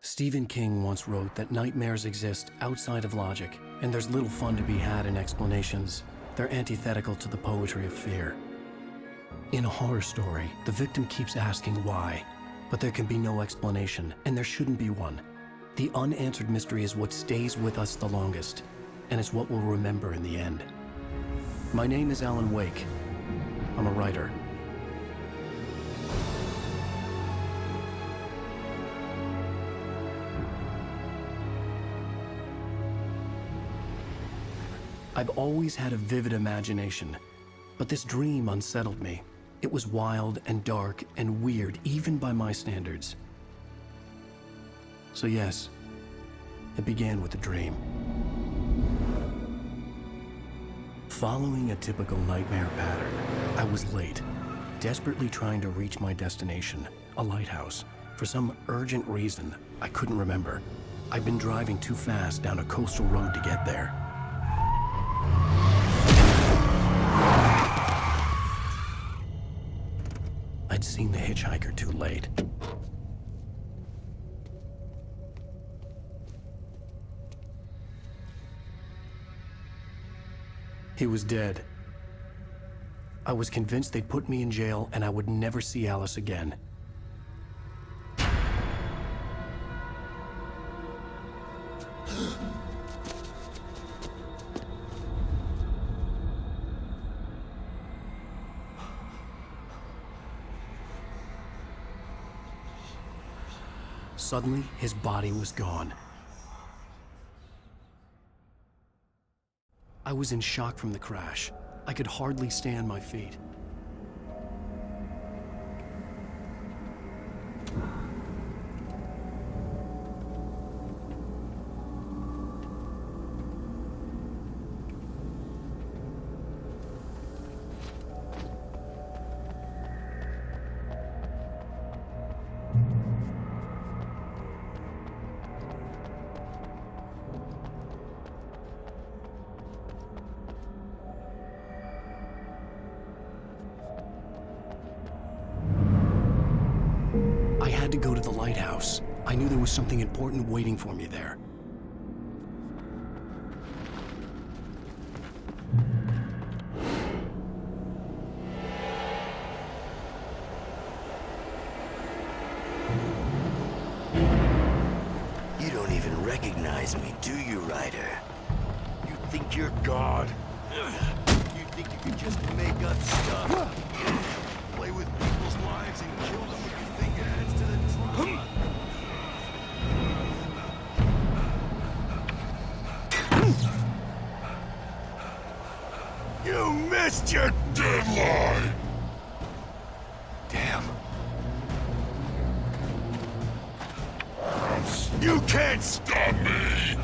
Stephen King once wrote that nightmares exist outside of logic, and there's little fun to be had in explanations. They're antithetical to the poetry of fear. In a horror story, the victim keeps asking why, but there can be no explanation, and there shouldn't be one. The unanswered mystery is what stays with us the longest, and it's what we'll remember in the end. My name is Alan Wake. I'm a writer. I've always had a vivid imagination, but this dream unsettled me. It was wild and dark and weird, even by my standards. So yes, it began with a dream. Following a typical nightmare pattern, I was late, desperately trying to reach my destination, a lighthouse. For some urgent reason, I couldn't remember. I'd been driving too fast down a coastal road to get there. I'd seen the hitchhiker too late. He was dead. I was convinced they'd put me in jail and I would never see Alice again. Suddenly, his body was gone. I was in shock from the crash. I could hardly stay on my feet. I had to go to the lighthouse. I knew there was something important waiting for me there. You don't even recognize me, do you, Ryder? You think you're God? You think you can just make up stuff? Play with people's lives and kill them with your think it adds to the drama? You missed your deadline! Damn. You can't stop me!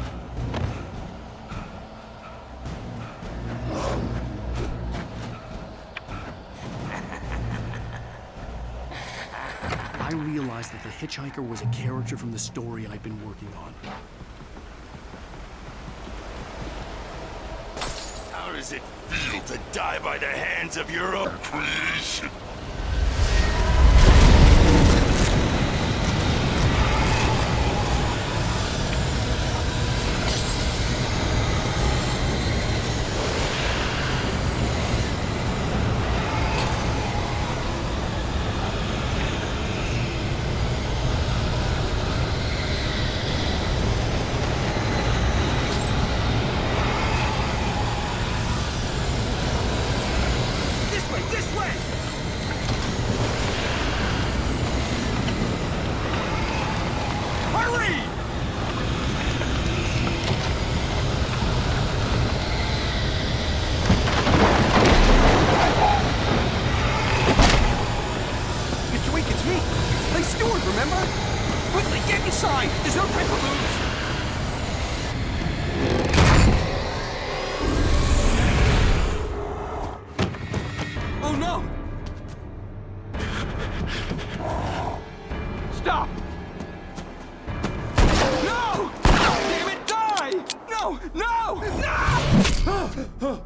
I realized that the hitchhiker was a character from the story I'd been working on. How does it feel to die by the hands of your own creation? This way! Hurry! Mr. Wake, it's me. Play steward, remember? Quickly, get inside! There's no time to lose! Oh no! Stop! No! Damn it, die! No! No! No!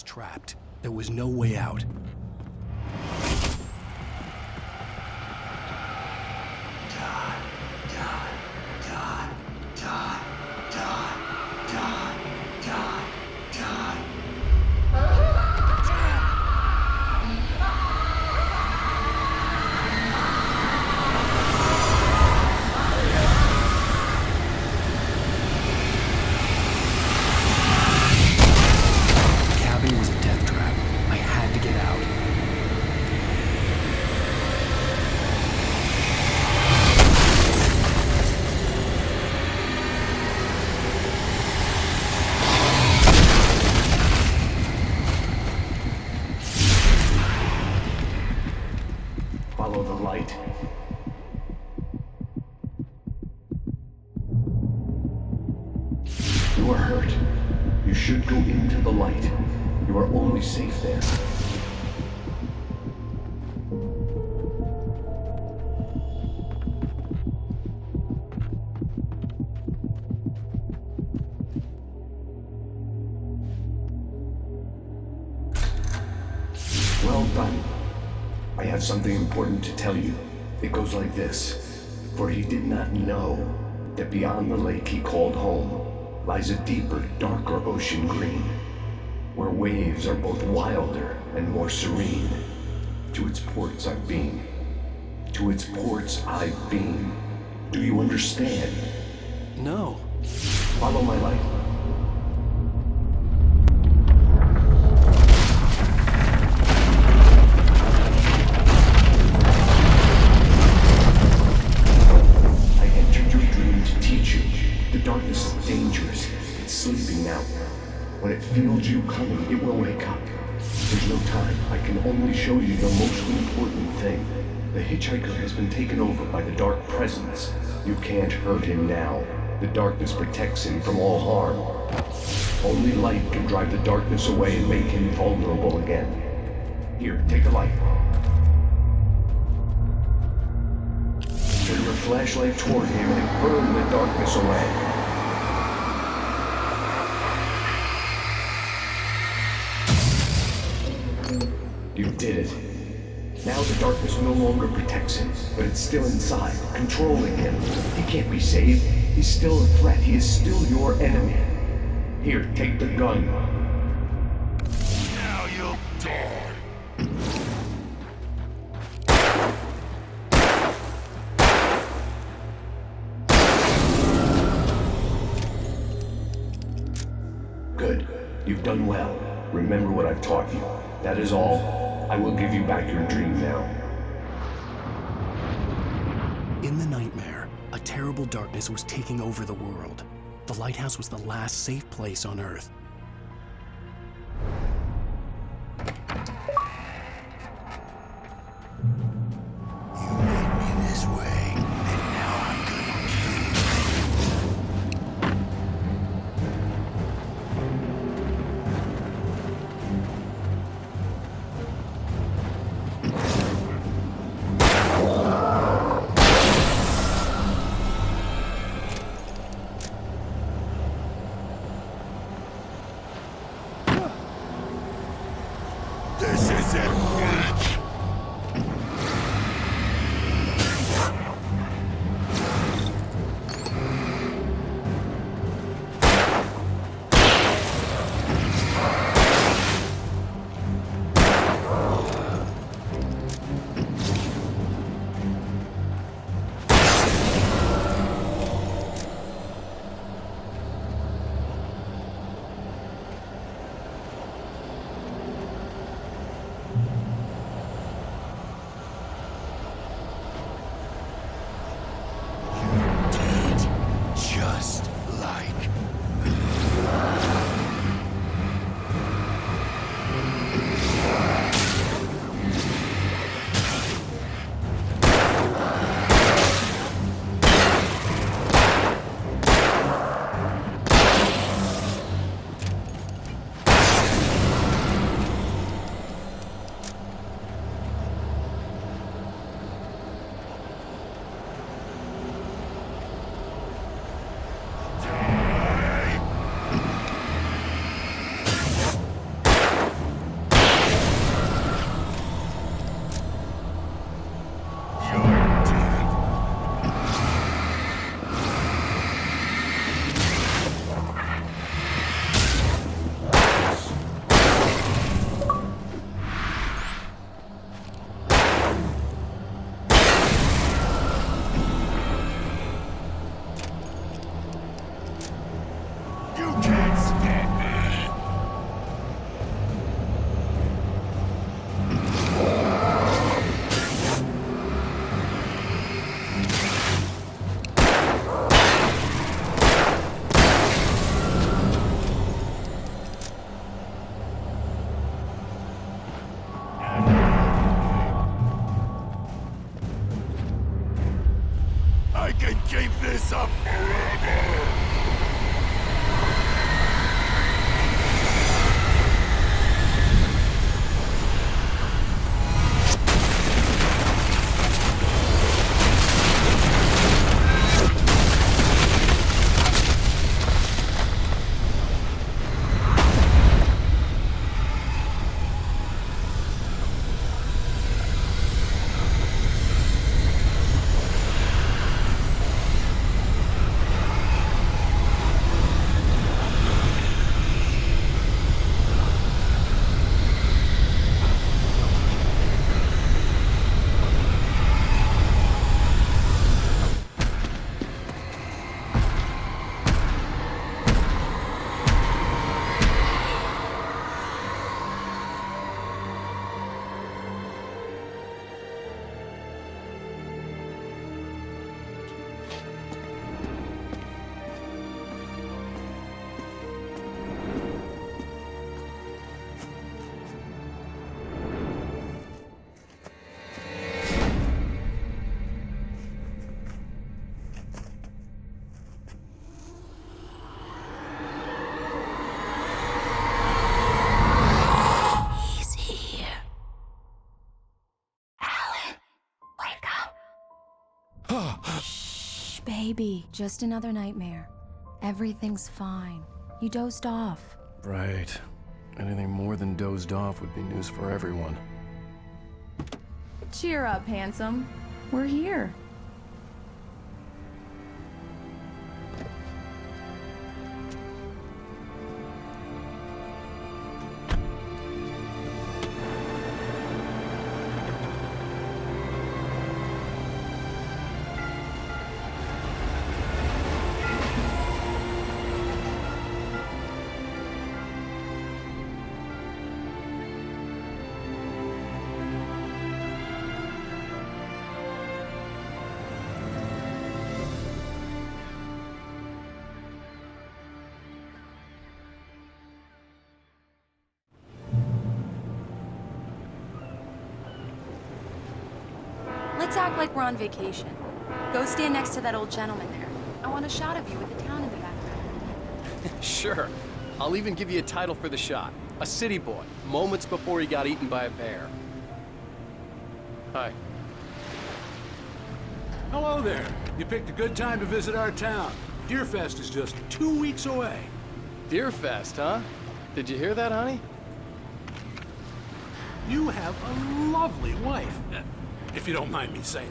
was trapped. There was no way out. Follow the light. You are hurt. You should go into the light. You are only safe there. Well done. I have something important to tell you. It goes like this. For he did not know that beyond the lake he called home lies a deeper, darker ocean green, where waves are both wilder and more serene. To its ports I've been. To its ports I've been. Do you understand? No. Follow my light. Darkness is dangerous. It's sleeping now. When it feels you coming, it will wake up. There's no time. I can only show you the most important thing. The hitchhiker has been taken over by the dark presence. You can't hurt him now. The darkness protects him from all harm. Only light can drive the darkness away and make him vulnerable again. Here, take the light. Turn your flashlight toward him and burn the darkness away. You did it. Now the darkness no longer protects him, but it's still inside, controlling him. He can't be saved. He's still a threat. He is still your enemy. Here, take the gun. Now you'll die. Good. You've done well. Remember what I've taught you. That is all. I will give you back your dream now. In the nightmare, a terrible darkness was taking over the world. The lighthouse was the last safe place on Earth. You made me this way, and now I'm gonna kill you. This is it, bitch! Baby, just another nightmare. Everything's fine. You dozed off. Right. Anything more than dozed off would be news for everyone. Cheer up, handsome. We're here. Let's act like we're on vacation. Go stand next to that old gentleman there. I want a shot of you with the town in the background. Sure. I'll even give you a title for the shot. A city boy, moments before he got eaten by a bear. Hi. Hello there. You picked a good time to visit our town. Deerfest is just 2 weeks away. Deerfest, huh? Did you hear that, honey? You have a lovely wife. If you don't mind me saying.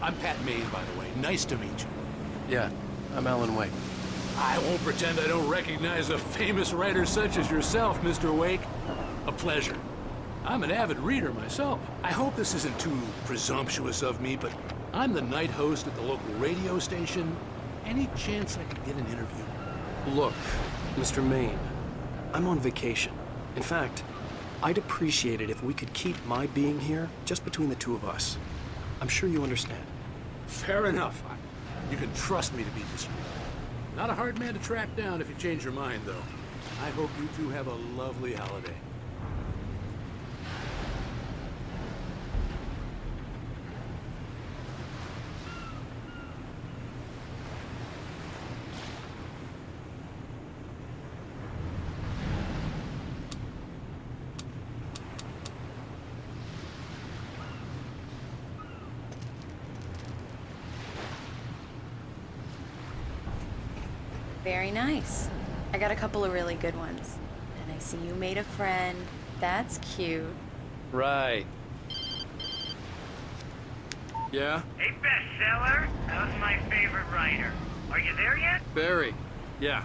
I'm Pat Maine, by the way. Nice to meet you. Yeah, I'm Alan Wake. I won't pretend I don't recognize a famous writer such as yourself, Mr. Wake. A pleasure. I'm an avid reader myself. I hope this isn't too presumptuous of me, but I'm the night host at the local radio station. Any chance I could get an interview? Look, Mr. Maine, I'm on vacation. In fact, I'd appreciate it if we could keep my being here just between the two of us. I'm sure you understand. Fair enough. You can trust me to be discreet. Not a hard man to track down if you change your mind, though. I hope you two have a lovely holiday. Very nice. I got a couple of really good ones. And I see you made a friend. That's cute. Right. Yeah? Hey, bestseller. How's my favorite writer? Are you there yet? Barry. Yeah.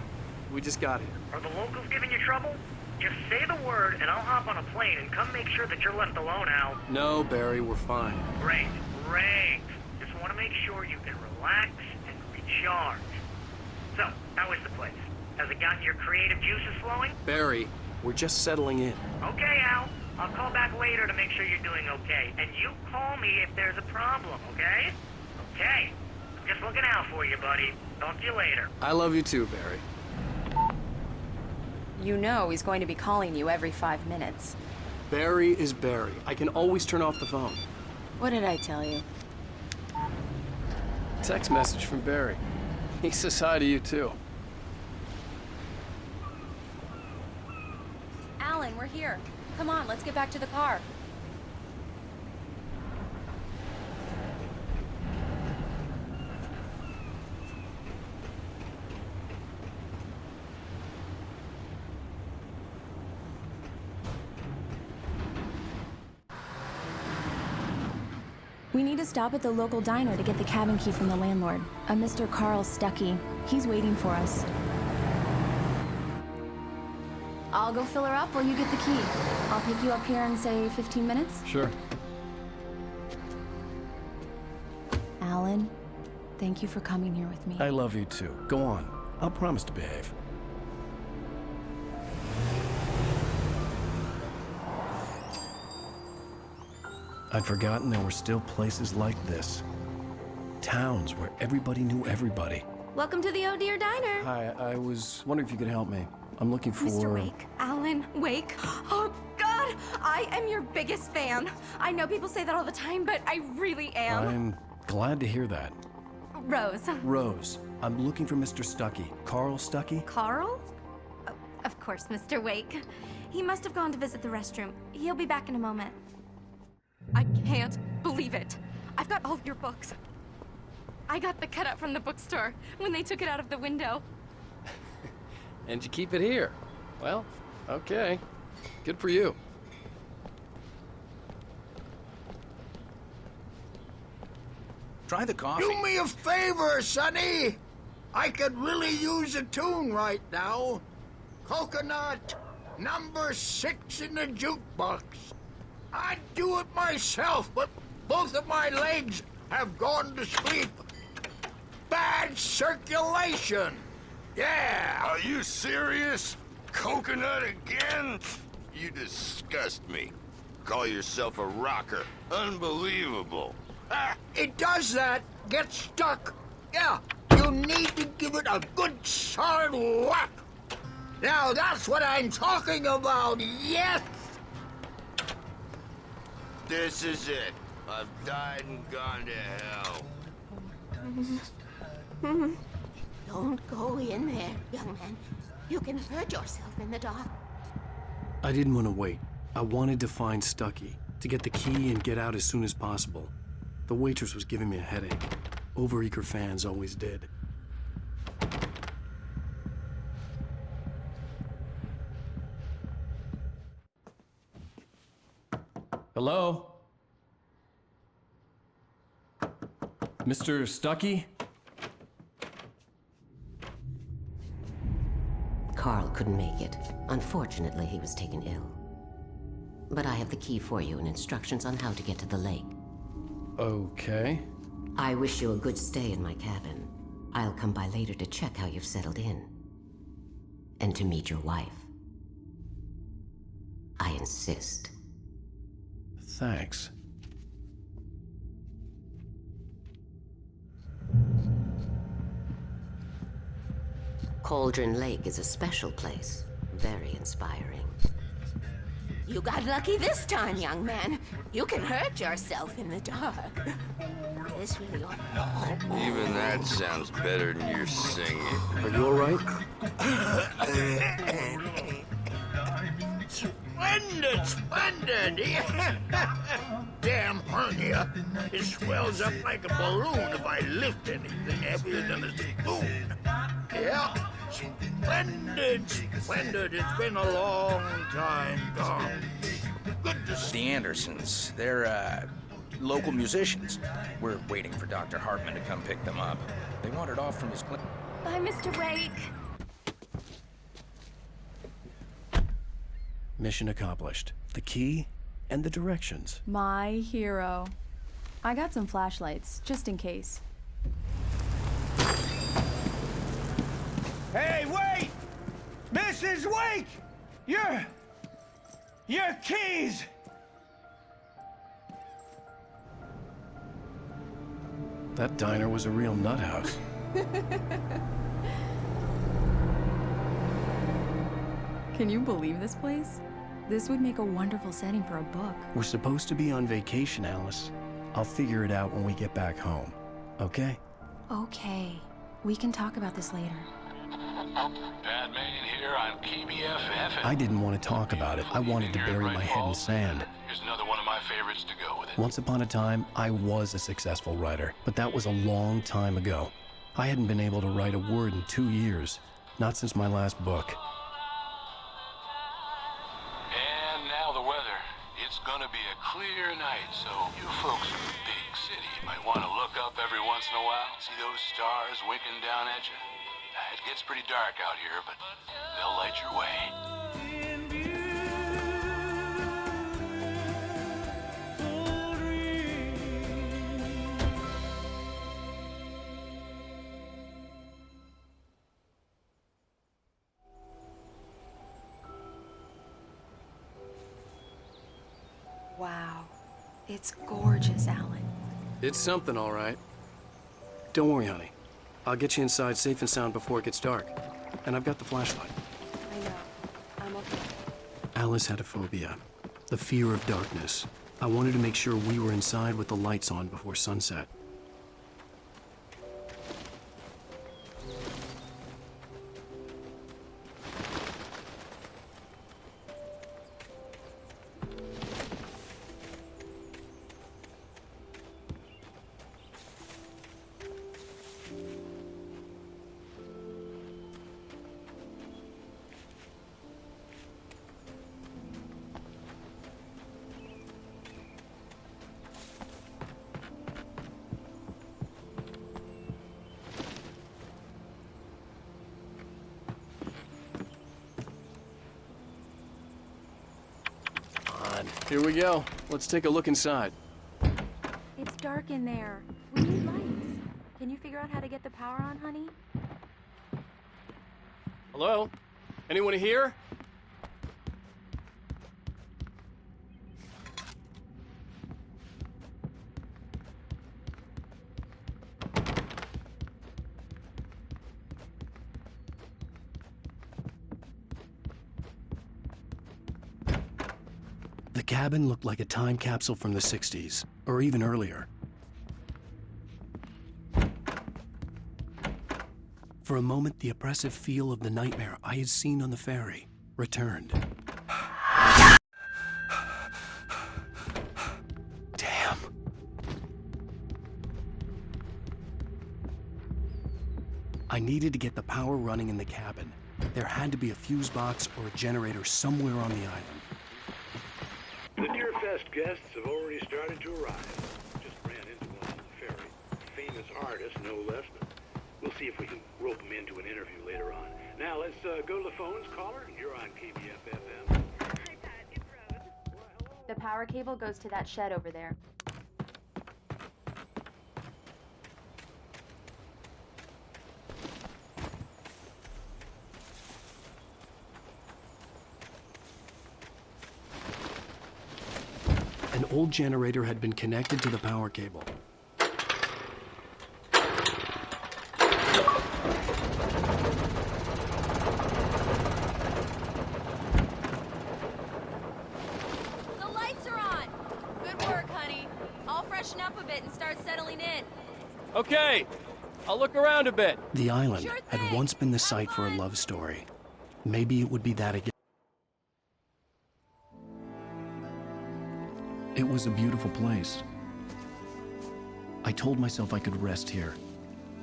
We just got here. Are the locals giving you trouble? Just say the word and I'll hop on a plane and come make sure that you're left alone, Al. No, Barry, we're fine. Great, great. Just want to make sure you can relax and recharge. So, how is the place? Has it gotten your creative juices flowing? Barry, we're just settling in. Okay, Al. I'll call back later to make sure you're doing okay. And you call me if there's a problem, okay? Okay. I'm just looking out for you, buddy. Talk to you later. I love you too, Barry. You know he's going to be calling you every 5 minutes. Barry is Barry. I can always turn off the phone. What did I tell you? Text message from Barry. He says hi to you, too. Alan, we're here. Come on, let's get back to the car. We need to stop at the local diner to get the cabin key from the landlord, a Mr. Carl Stuckey. He's waiting for us. I'll go fill her up while you get the key. I'll pick you up here in, say, 15 minutes? Sure. Alan, thank you for coming here with me. I love you too. Go on. I'll promise to behave. I'd forgotten there were still places like this. Towns where everybody knew everybody. Welcome to the Oh Dear Diner. Hi, I was wondering if you could help me. I'm looking for... Mr. Wake. Alan Wake. Oh, God! I am your biggest fan. I know people say that all the time, but I really am. I'm glad to hear that. Rose. Rose, I'm looking for Mr. Stuckey. Carl Stuckey? Carl? Oh, of course, Mr. Wake. He must have gone to visit the restroom. He'll be back in a moment. I can't believe it. I've got all of your books. I got the cutout from the bookstore when they took it out of the window. And you keep it here. Well, okay. Good for you. Try the coffee. Do me a favor, Sonny. I could really use a tune right now. Coconut, number 6 in the jukebox. I'd do it myself, but both of my legs have gone to sleep. Bad circulation. Yeah. Are you serious? Coconut again? You disgust me. Call yourself a rocker. Unbelievable. Ah, It does that. Get stuck. Yeah, you need to give it a good solid whack. Now that's what I'm talking about, yes! this is it. I've died and gone to hell. Don't go in there, young man. You can hurt yourself in the dark. I didn't want to wait. I wanted to find Stuckey, to get the key and get out as soon as possible. The waitress was giving me a headache. Overeager fans always did. Hello? Mr. Stuckey? Carl couldn't make it. Unfortunately, he was taken ill. But I have the key for you and instructions on how to get to the lake. Okay. I wish you a good stay in my cabin. I'll come by later to check how you've settled in. And to meet your wife. I insist. Thanks. Cauldron Lake is a special place. Very inspiring. You got lucky this time, young man. You can hurt yourself in the dark. This really ought... Even that sounds better than your singing. Are you all right? Splendid, splendid! Damn hernia. It swells up like a balloon if I lift anything heavier than a spoon. Yeah, splendid, splendid. It's been a long time gone. Good to see. The Andersons. They're, local musicians. We're waiting for Dr. Hartman to come pick them up. They wandered off from his clinic. Bye, Mr. Wake. Mission accomplished. The key and the directions. My hero. I got some flashlights, just in case. Hey, wait! Mrs. Wake! Your keys! That diner was a real nut house. Can you believe this place? This would make a wonderful setting for a book. We're supposed to be on vacation, Alice. I'll figure it out when we get back home. Okay? Okay. We can talk about this later. Pat Main here on KBF FM. I didn't want to talk about it. I wanted to bury my head in sand. Here's another one of my favorites to go with it. Once upon a time, I was a successful writer, but that was a long time ago. I hadn't been able to write a word in 2 years, not since my last book. And now the weather. It's gonna be a clear night, so you folks in the big city might want to look up every once in a while, see those stars winking down at you. It gets pretty dark out here, but they'll light your way. Wow. It's gorgeous, Alan. It's something, all right. Don't worry, honey. I'll get you inside safe and sound before it gets dark. And I've got the flashlight. I know. I'm okay. Alice had a phobia, the fear of darkness. I wanted to make sure we were inside with the lights on before sunset. Here we go. Let's take a look inside. It's dark in there. We need lights. Can you figure out how to get the power on, honey? Hello? Anyone here? The cabin looked like a time capsule from the 60s, or even earlier. For a moment, the oppressive feel of the nightmare I had seen on the ferry returned. Damn. I needed to get the power running in the cabin. There had to be a fuse box or a generator somewhere on the island. The Deerfest guests have already started to arrive. Just ran into one on the ferry. Famous artist, no less, but we'll see if we can rope him into an interview later on. Now, let's go to the phones. Caller, you're on KBF FM. Hi, Pat. It's Rose. The power cable goes to that shed over there. An old generator had been connected to the power cable. The lights are on! Good work, honey. I'll freshen up a bit and start settling in. Okay, I'll look around a bit. The island had once been the site for a love story. Maybe it would be that again. It was a beautiful place. I told myself I could rest here,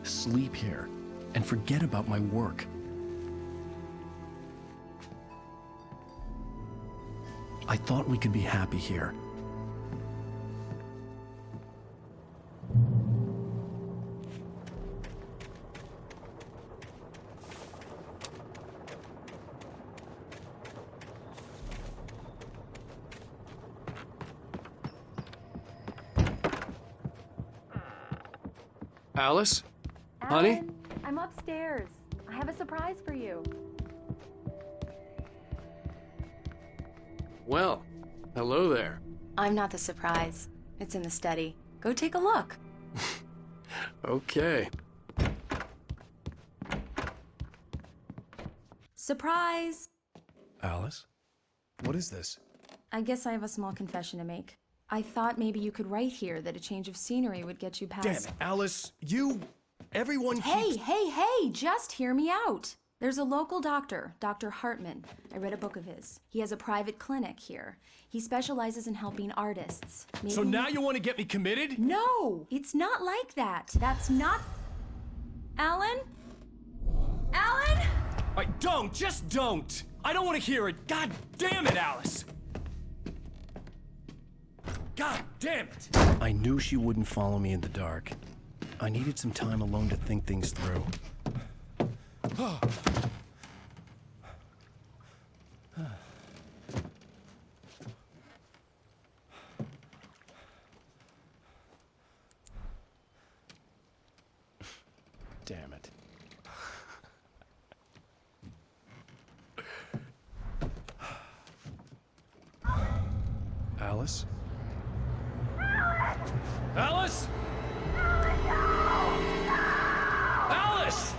sleep here, and forget about my work. I thought we could be happy here. Alice? Honey? Alan, I'm upstairs. I have a surprise for you. Well, hello there. I'm not the surprise. It's in the study. Go take a look. Okay. Surprise! Alice? What is this? I guess I have a small confession to make. I thought maybe you could write here that a change of scenery would get you past... Damn it, Alice, you... Everyone Hey, hey, hey! Just hear me out. There's a local doctor, Dr. Hartman. I read a book of his. He has a private clinic here. He specializes in helping artists. So now you want to get me committed? No! It's not like that. That's not... Alan? Alan? Just don't! I don't want to hear it. God damn it, Alice! God damn it! I knew she wouldn't follow me in the dark. I needed some time alone to think things through. Damn it. Alice? Alice? Alice!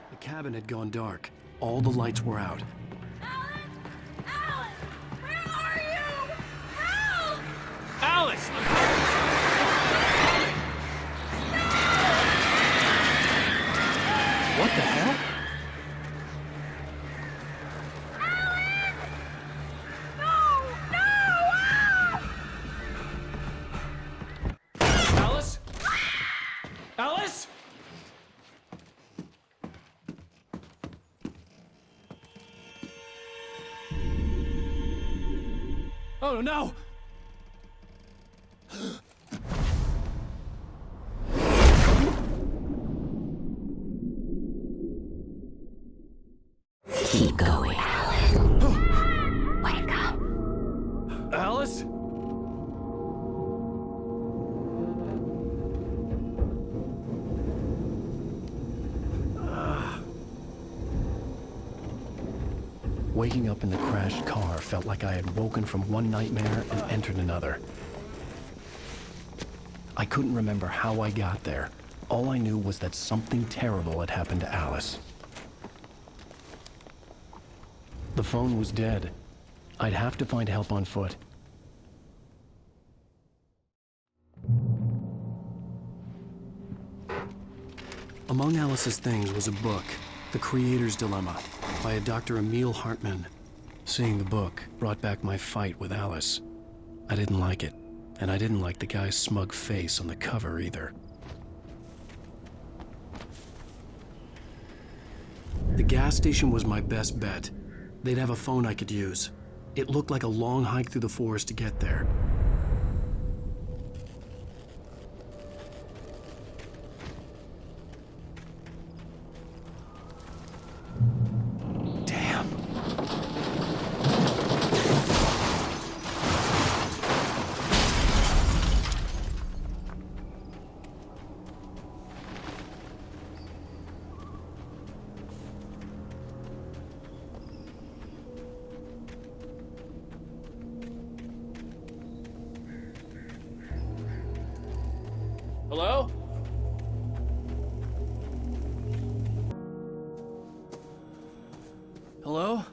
The cabin had gone dark. All the lights were out. Alice! What the hell? Alice? Alice? Oh no! Keep going, Alan. Wake up. Alice? Waking up in the crashed car felt like I had woken from one nightmare and entered another. I couldn't remember how I got there. All I knew was that something terrible had happened to Alice. The phone was dead. I'd have to find help on foot. Among Alice's things was a book, The Creator's Dilemma, by a Dr. Emil Hartman. Seeing the book brought back my fight with Alice. I didn't like it, and I didn't like the guy's smug face on the cover either. The gas station was my best bet. They'd have a phone I could use. It looked like a long hike through the forest to get there. Hello? Hello?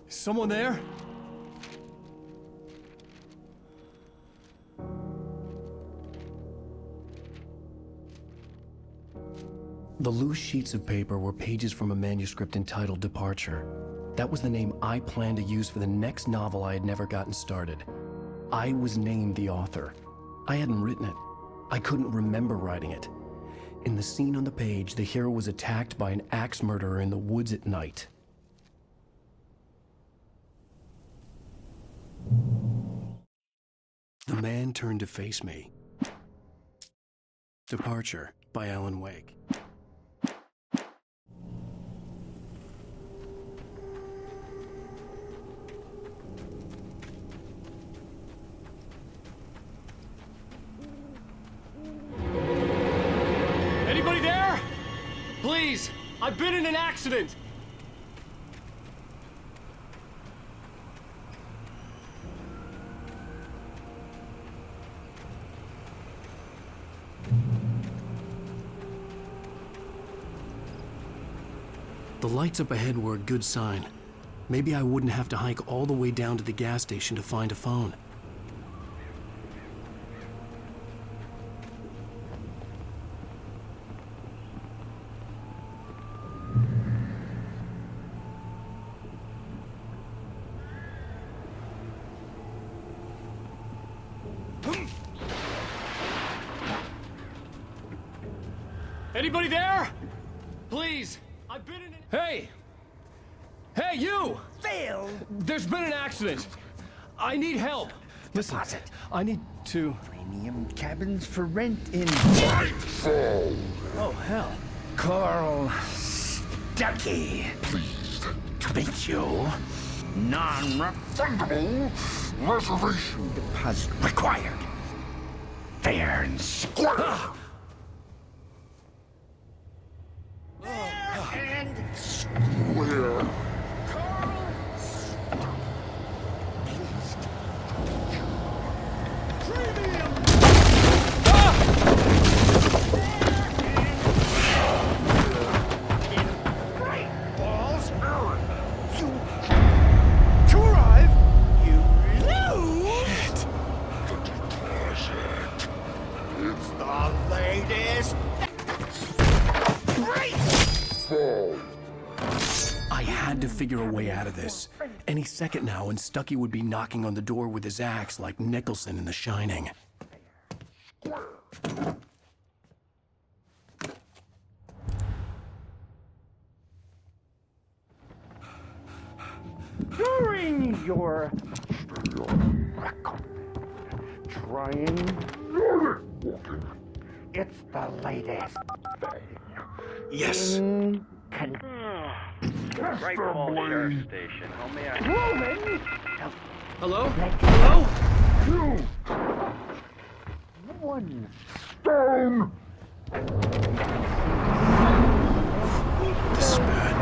Is someone there? The loose sheets of paper were pages from a manuscript entitled Departure. That was the name I planned to use for the next novel I had never gotten started. I was named the author. I hadn't written it. I couldn't remember writing it. In the scene on the page, the hero was attacked by an axe murderer in the woods at night. The man turned to face me. Departure by Alan Wake. Anybody there? Please, I've been in an accident. The lights up ahead were a good sign. Maybe I wouldn't have to hike all the way down to the gas station to find a phone. Anybody there? Please. I've been in an... Hey! Hey, you! Phil! There's been an accident. I need help. Listen, I need to... Premium cabins for rent in... Oh, hell. Carl Stuckey. Pleased to meet you. Non-refundable reservation deposit required. Fair and square. Fair and square. Carl Pleased to meet you. Premium. To arrive, you Lose! It's the latest. Great! I had to figure a way out of this. Any second now, and Stuckey would be knocking on the door with his axe like Nicholson in The Shining. During your trying it's the latest thing. Yes. Right Falls Sheriff Station. How may I... Roman! Hello? Hello? One stone! This is bad.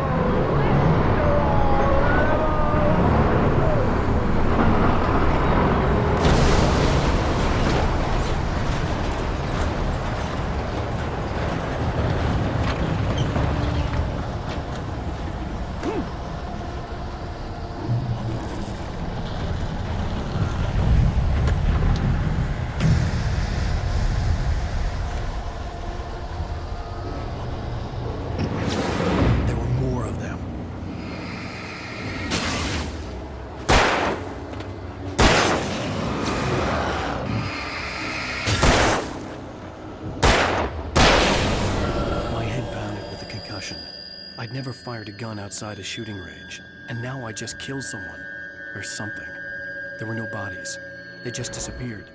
I'd never fired a gun outside a shooting range, and now I just killed someone. Or something. There were no bodies. They just disappeared.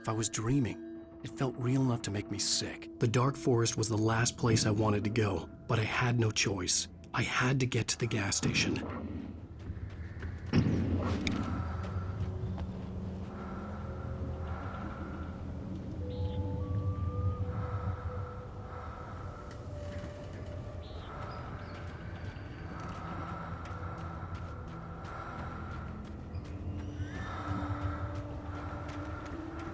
If I was dreaming, it felt real enough to make me sick. The dark forest was the last place I wanted to go, but I had no choice. I had to get to the gas station.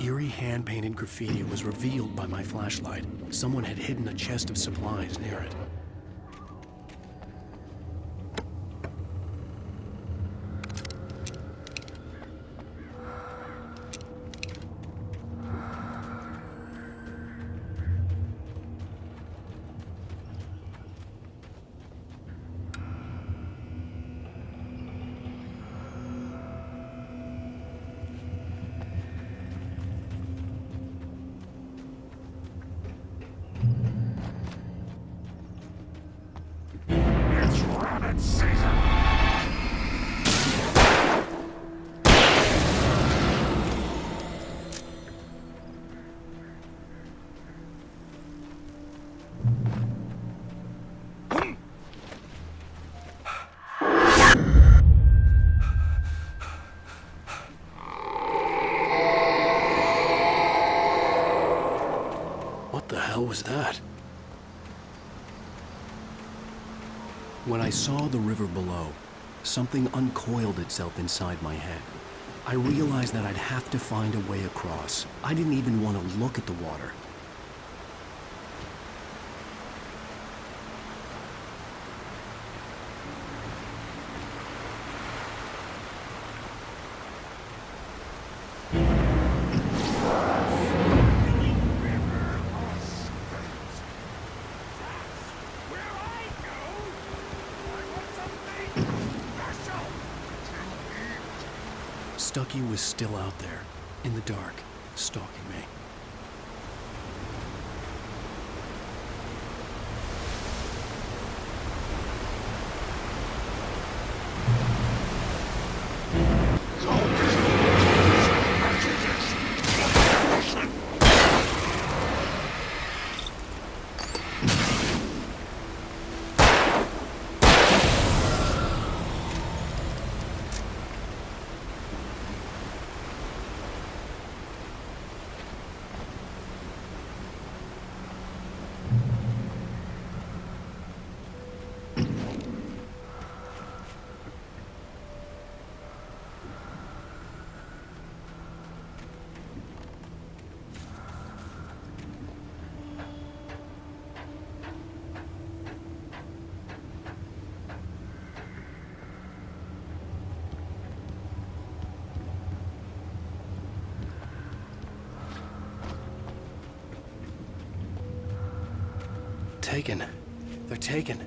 Eerie hand-painted graffiti was revealed by my flashlight. Someone had hidden a chest of supplies near it. What the hell was that? When I saw the river below, something uncoiled itself inside my head. I realized that I'd have to find a way across. I didn't even want to look at the water. Stuckey was still out there, in the dark, stalking me. taken. They're taken.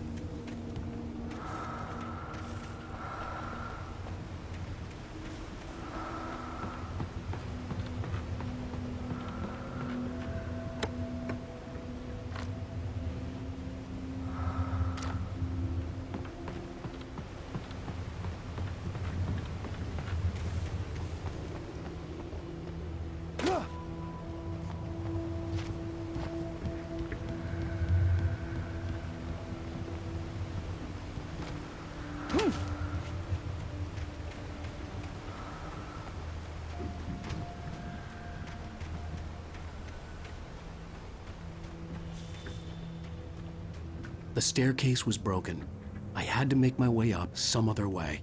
The staircase was broken. I had to make my way up some other way.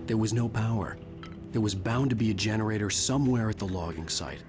There was no power. There was bound to be a generator somewhere at the logging site.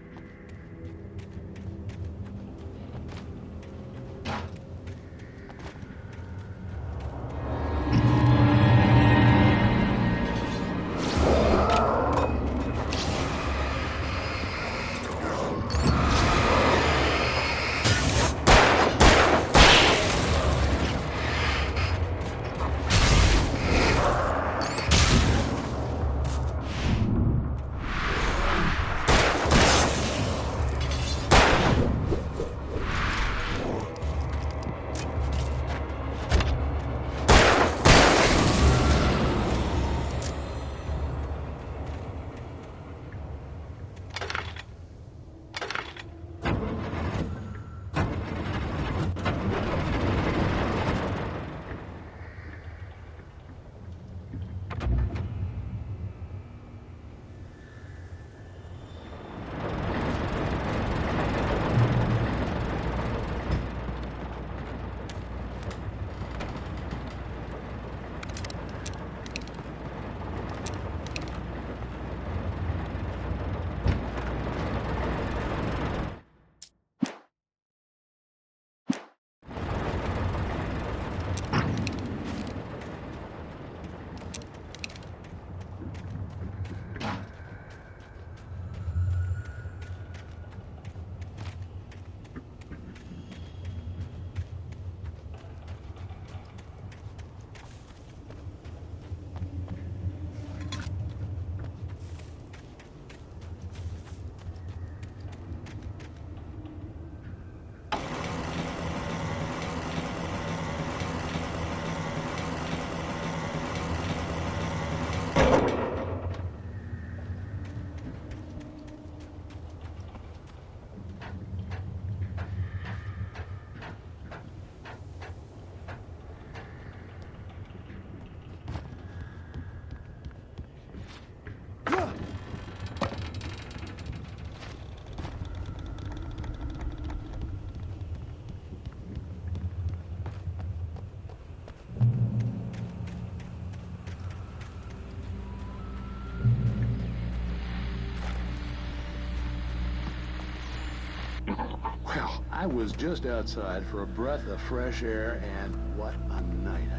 Well, I was just outside for a breath of fresh air, and what a night.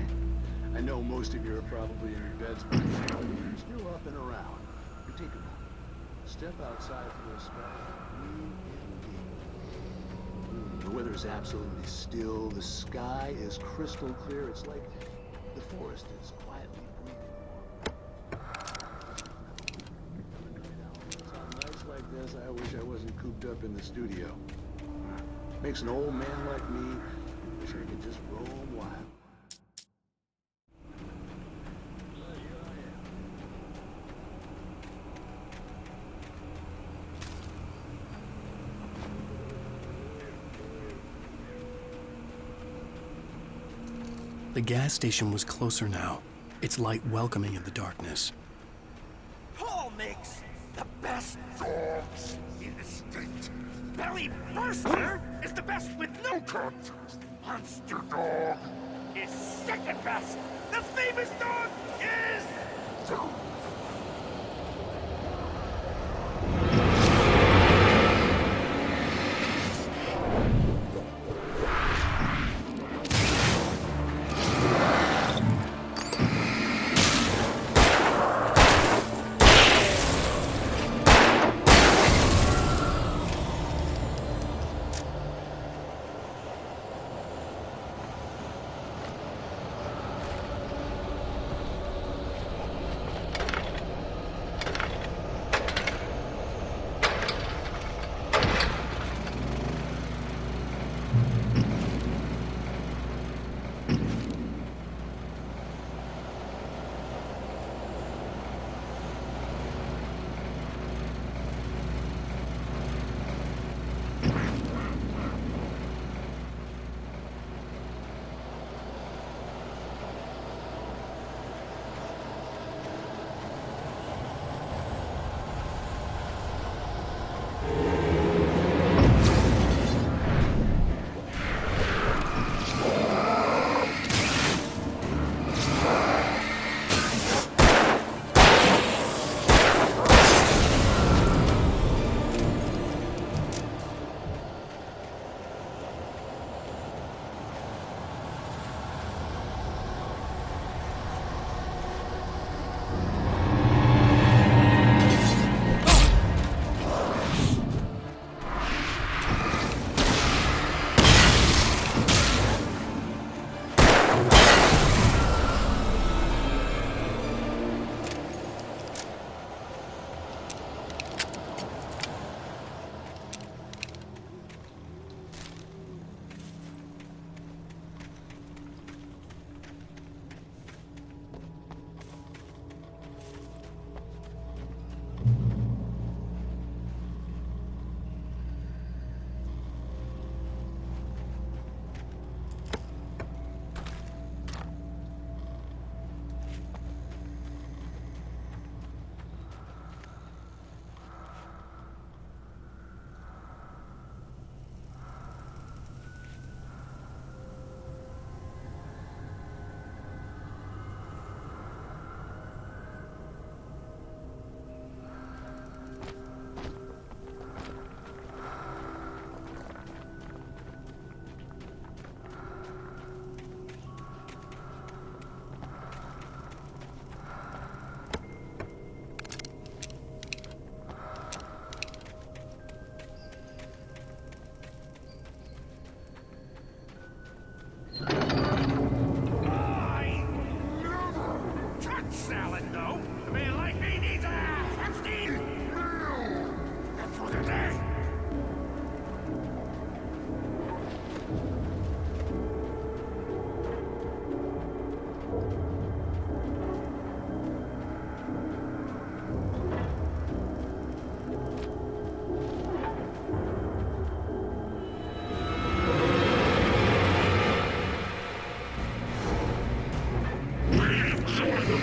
I know most of you are probably in your beds, but you're still up and around. You take a moment. Step outside for a spell. The weather's absolutely still. The sky is crystal clear. It's like the forest is quietly breathing warm. On nights like this, I wish I wasn't cooped up in the studio. Makes an old man like me wish I could just roam wild. The gas station was closer now, its light welcoming in the darkness. Paul makes the best dogs in the state. Belly Burster is the best with no contest. Monster Dog is second best. The famous dog is...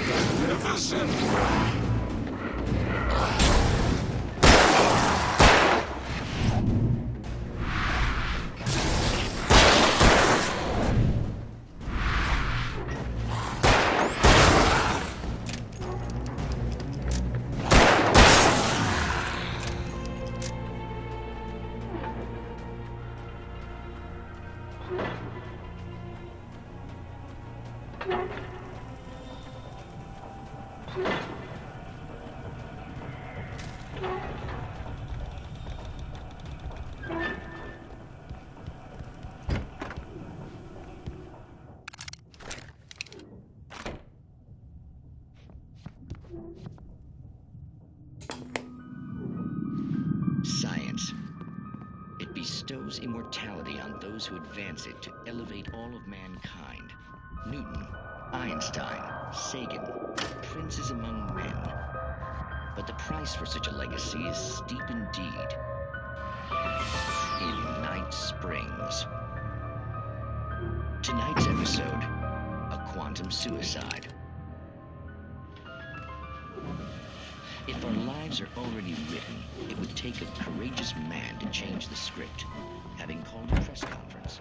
magnificent! Science. It bestows immortality on those who advance it to elevate all of mankind. Newton, Einstein, Sagan, princes among men. But the price for such a legacy is steep indeed. In Night Springs. Tonight's episode, a quantum suicide. If our lives are already written, it would take a courageous man to change the script, having called a press conference.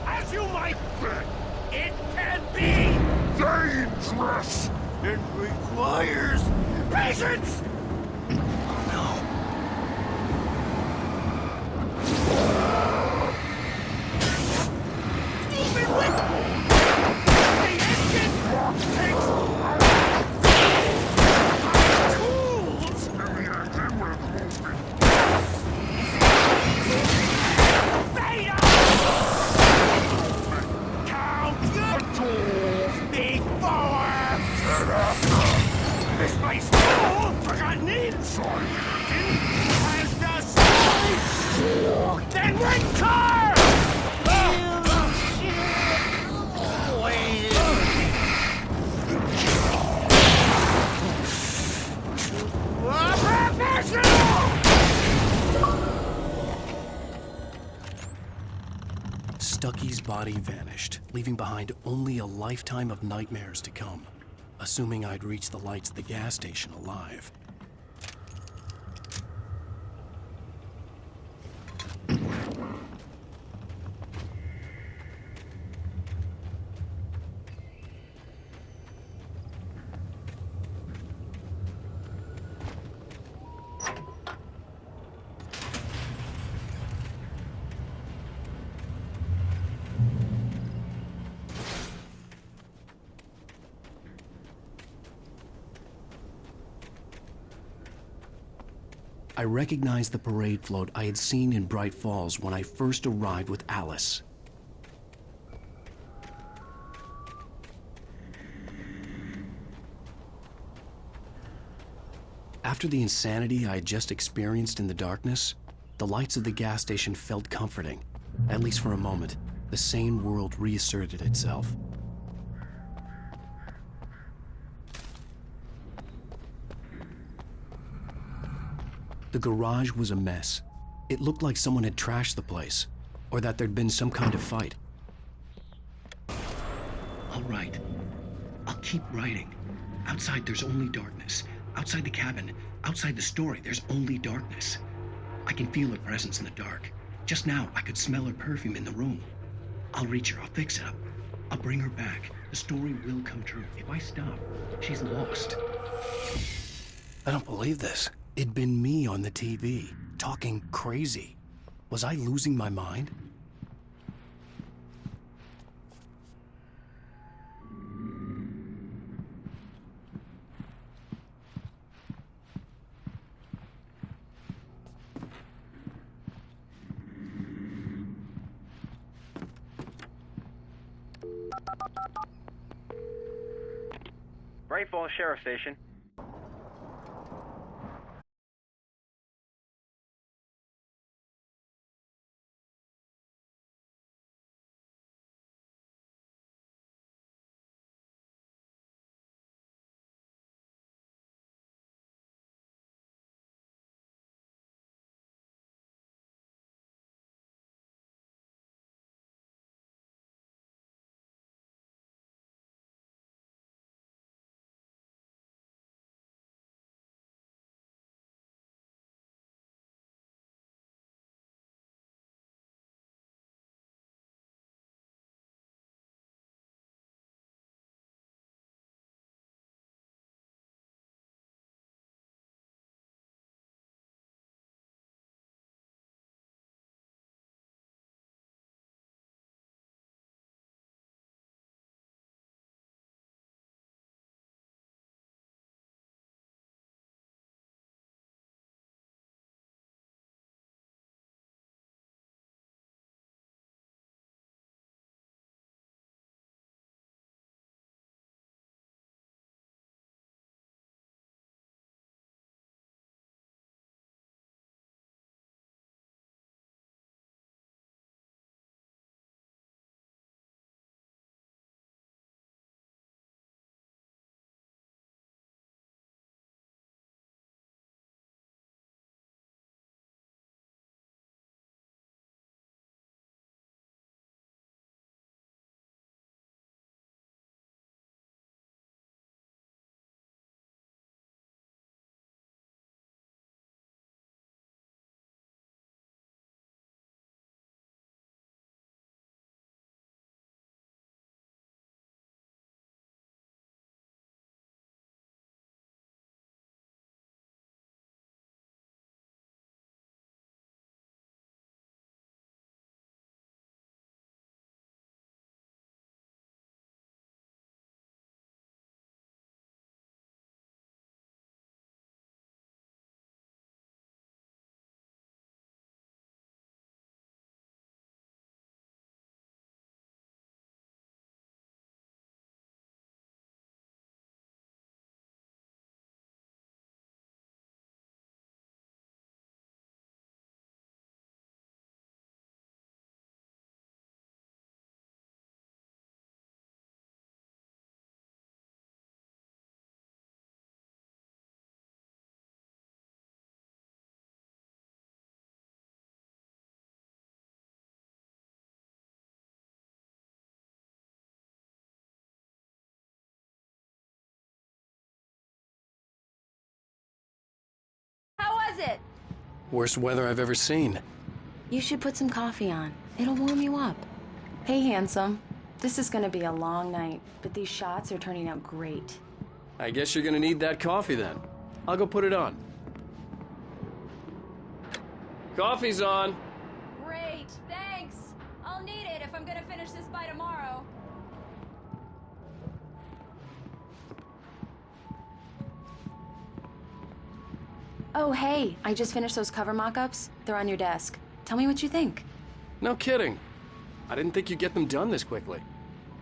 As you might think, it can be dangerous. It requires patience. Even with the engine takes tools. Beta! Before and after. This place all forgotten inside has the side. Then rent car! Stucky's body vanished, leaving behind only a lifetime of nightmares to come, assuming I'd reach the lights of the gas station alive. I recognized the parade float I had seen in Bright Falls when I first arrived with Alice. After the insanity I had just experienced in the darkness, the lights of the gas station felt comforting. At least for a moment, the sane world reasserted itself. The garage was a mess. It looked like someone had trashed the place, or that there'd been some kind of fight. All right. I'll keep writing. Outside, there's only darkness. Outside the cabin, outside the story, there's only darkness. I can feel her presence in the dark. Just now, I could smell her perfume in the room. I'll reach her. I'll fix it up. I'll bring her back. The story will come true. If I stop, she's lost. I don't believe this. It'd been me on the TV, talking crazy. Was I losing my mind? Bright Falls Sheriff Station. was it? Worst weather I've ever seen. You should put some coffee on. It'll warm you up. Hey, handsome. This is gonna be a long night, but these shots are turning out great. I guess you're gonna need that coffee then. I'll go put it on. Coffee's on. Great, thanks. I'll need it if I'm gonna finish this by tomorrow. Oh, hey, I just finished those cover mock-ups. They're on your desk. Tell me what you think. No kidding. I didn't think you'd get them done this quickly.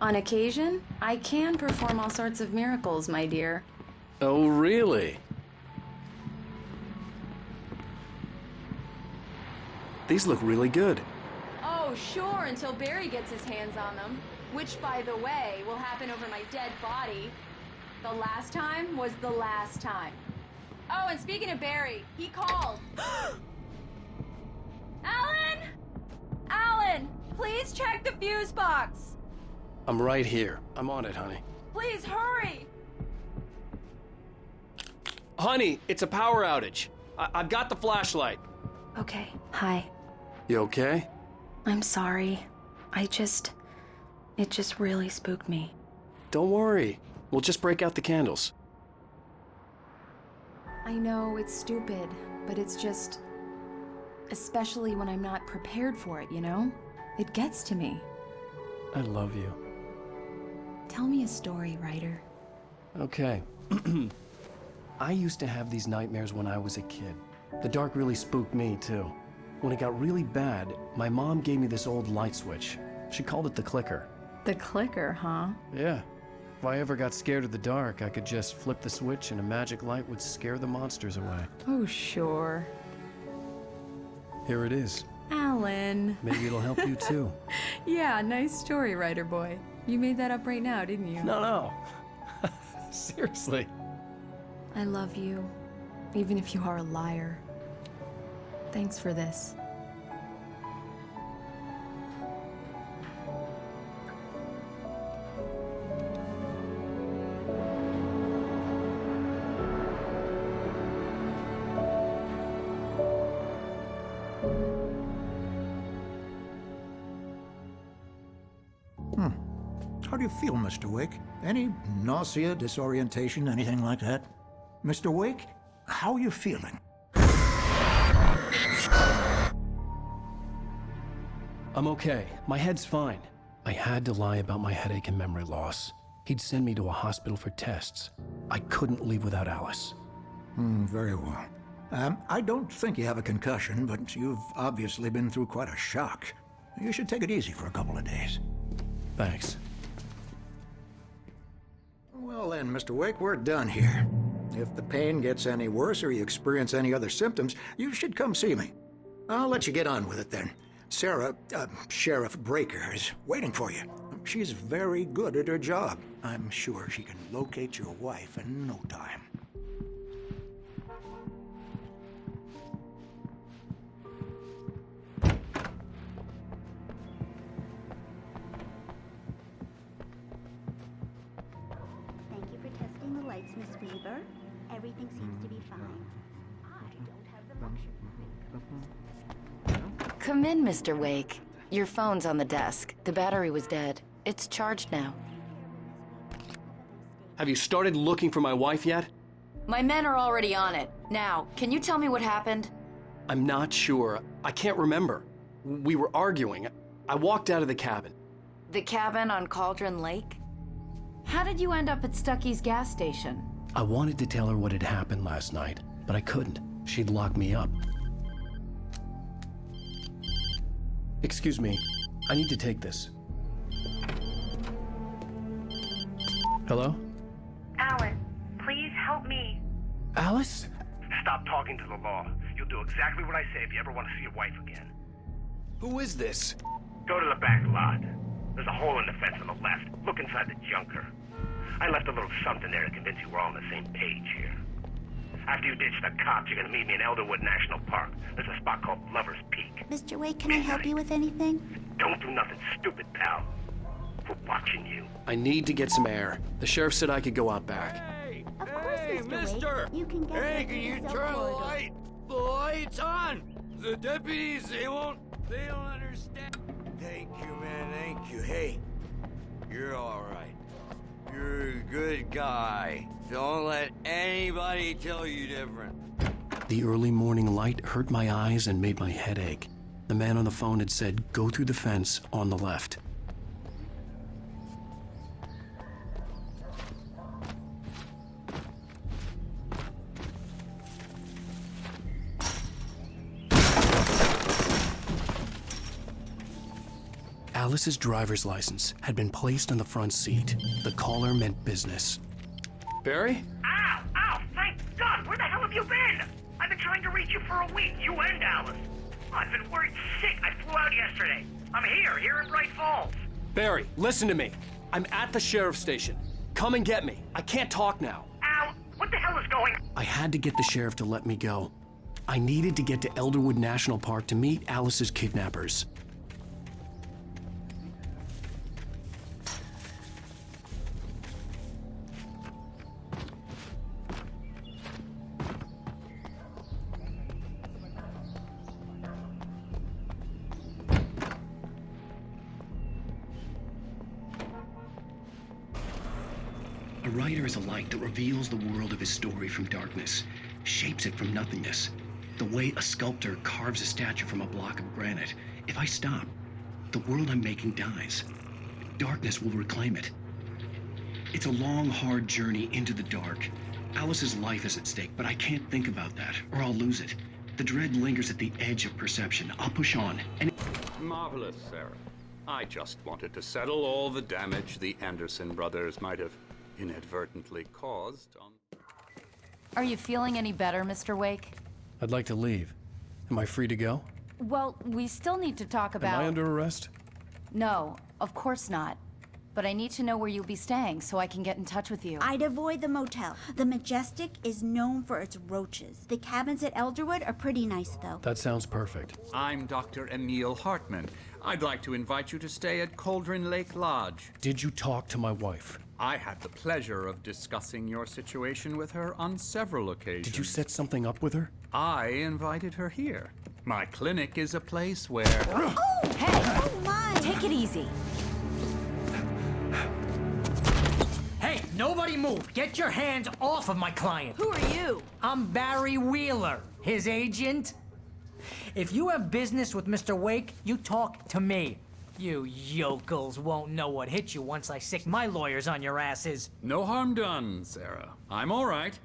On occasion, I can perform all sorts of miracles, my dear. Oh, really? These look really good. Oh, sure, until Barry gets his hands on them. Which, by the way, will happen over my dead body. The last time was the last time. Oh, and speaking of Barry, he called. Alan! Alan, please check the fuse box. I'm right here. I'm on it, honey. Please hurry. Honey, it's a power outage. I've got the flashlight. Okay, hi. You okay? I'm sorry. It just really spooked me. Don't worry. We'll just break out the candles. I know it's stupid, but it's just... especially when I'm not prepared for it, you know? It gets to me. I love you. Tell me a story, writer. Okay. I used to have these nightmares when I was a kid. The dark really spooked me, too. When it got really bad, my mom gave me this old light switch. She called it the clicker. The clicker, huh? Yeah. If I ever got scared of the dark, I could just flip the switch and a magic light would scare the monsters away. Oh, sure. Here it is. Alan. Maybe it'll help you, too. Yeah, nice story, writer boy. You made that up right now, didn't you? No. Seriously. I love you, even if you are a liar. Thanks for this. How do you feel, Mr. Wake? Any nausea, disorientation, anything like that? Mr. Wake, how are you feeling? I'm okay. My head's fine. I had to lie about my headache and memory loss. He'd send me to a hospital for tests. I couldn't leave without Alice. Very well. I don't think you have a concussion, but you've obviously been through quite a shock. You should take it easy for a couple of days. Thanks. Well then, Mr. Wake, we're done here. If the pain gets any worse or you experience any other symptoms, you should come see me. I'll let you get on with it then. Sarah, Sheriff Breaker, is waiting for you. She's very good at her job. I'm sure she can locate your wife in no time. Thank you for testing the lights, Miss Weaver. Everything seems to be fine. I don't have the luxury. Come in, Mr. Wake. Your phone's on the desk. The battery was dead. It's charged now. Have you started looking for my wife yet? My men are already on it. Now, can you tell me what happened? I'm not sure. I can't remember. We were arguing. I walked out of the cabin. The cabin on Cauldron Lake? How did you end up at Stucky's gas station? I wanted to tell her what had happened last night, but I couldn't. She'd lock me up. Excuse me. I need to take this. Hello? Alan, please help me. Alice? Stop talking to the law. You'll do exactly what I say if you ever want to see your wife again. Who is this? Go to the back lot. There's a hole in the fence on the left. Look inside the junker. I left a little something there to convince you we're all on the same page here. After you ditch the cops, you're gonna meet me in Elderwood National Park. There's a spot called Lover's Peak. Mr. Wake, can I help you with anything? Don't do nothing stupid, pal. We're watching you. I need to get some air. The sheriff said I could go out back. Of course, Mr. Wake. You can get Hey, can you turn the light? the lights on! The deputies, they don't understand. Thank you, man, thank you. Hey, you're alright. You're a good guy. Don't let anybody tell you different. The early morning light hurt my eyes and made my head ache. The man on the phone had said, go through the fence on the left. Alice's driver's license had been placed on the front seat. The caller meant business. Barry? Ow! Ow! Thank God! Where the hell have you been? I've been trying to reach you for a week, you and Alice. I've been worried sick. I flew out yesterday. I'm here in Bright Falls. Barry, listen to me. I'm at the sheriff's station. Come and get me. I can't talk now. Al, what the hell is going on? I had to get the sheriff to let me go. I needed to get to Elderwood National Park to meet Alice's kidnappers. A writer is a light that reveals the world of his story from darkness, shapes it from nothingness. The way a sculptor carves a statue from a block of granite. If I stop, the world I'm making dies. Darkness will reclaim it. It's a long, hard journey into the dark. Alice's life is at stake, but I can't think about that, or I'll lose it. The dread lingers at the edge of perception. I'll push on, and... Marvelous, Sarah. I just wanted to settle all the damage the Anderson brothers might have inadvertently caused on... Are you feeling any better, Mr. Wake? I'd like to leave. Am I free to go? Well, we still need to talk about... Am I under arrest? No, of course not. But I need to know where you'll be staying so I can get in touch with you. I'd avoid the motel. The Majestic is known for its roaches. The cabins at Elderwood are pretty nice, though. That sounds perfect. I'm Dr. Emil Hartman. I'd like to invite you to stay at Cauldron Lake Lodge. Did you talk to my wife? I had the pleasure of discussing your situation with her on several occasions. Did you set something up with her? I invited her here. My clinic is a place where... Oh, hey! Oh, my! Take it easy. Hey, nobody move! Get your hands off of my client! Who are you? I'm Barry Wheeler, his agent. If you have business with Mr. Wake, you talk to me. You yokels won't know what hit you once I sick my lawyers on your asses. No harm done, Sarah. I'm all right.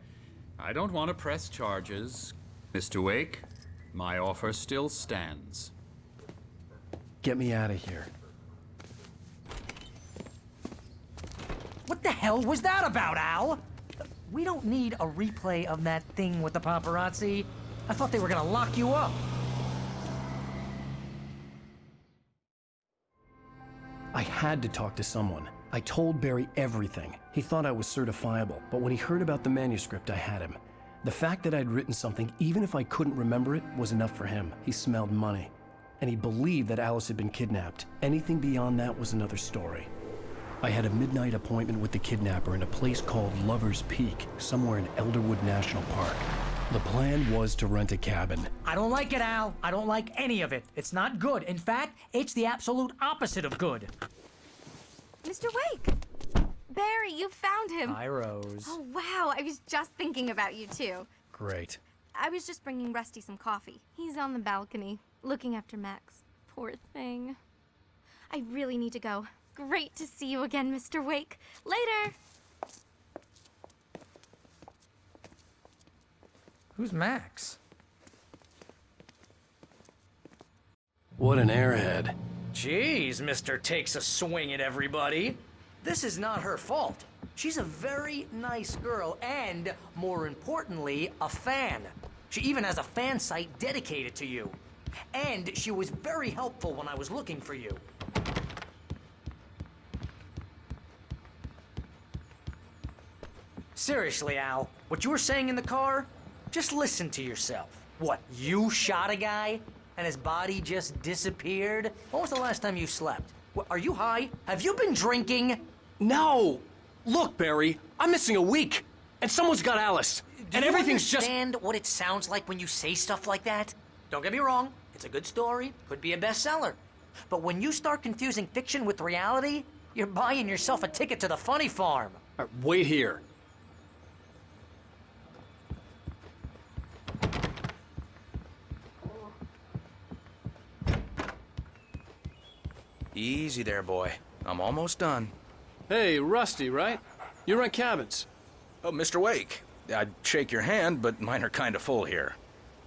I don't want to press charges. Mr. Wake, my offer still stands. Get me out of here. What the hell was that about, Al? We don't need a replay of that thing with the paparazzi. I thought they were gonna lock you up. I had to talk to someone. I told Barry everything. He thought I was certifiable, but when he heard about the manuscript, I had him. The fact that I'd written something, even if I couldn't remember it, was enough for him. He smelled money. And he believed that Alice had been kidnapped. Anything beyond that was another story. I had a midnight appointment with the kidnapper in a place called Lover's Peak, somewhere in Elderwood National Park. The plan was to rent a cabin. I don't like it, Al. I don't like any of it. It's not good. In fact, it's the absolute opposite of good. Mr. Wake! Barry, you found him! Hi, Rose. Oh, wow. I was just thinking about you, too. Great. I was just bringing Rusty some coffee. He's on the balcony, looking after Max. Poor thing. I really need to go. Great to see you again, Mr. Wake. Later! Who's Max? What an airhead. Jeez, Mr. Takes a swing at everybody. This is not her fault. She's a very nice girl and, more importantly, a fan. She even has a fan site dedicated to you. And she was very helpful when I was looking for you. Seriously, Al, what you were saying in the car? Just listen to yourself. What, you shot a guy and his body just disappeared? When was the last time you slept? What, are you high? Have you been drinking? No! Look, Barry, I'm missing a week. And someone's got Alice. And everything's just... Do you understand what it sounds like when you say stuff like that? Don't get me wrong. It's a good story. Could be a bestseller. But when you start confusing fiction with reality, you're buying yourself a ticket to the funny farm. All right, wait here. Easy there, boy. I'm almost done. Hey, Rusty, right? You rent cabins. Oh, Mr. Wake. I'd shake your hand, but mine are kind of full here.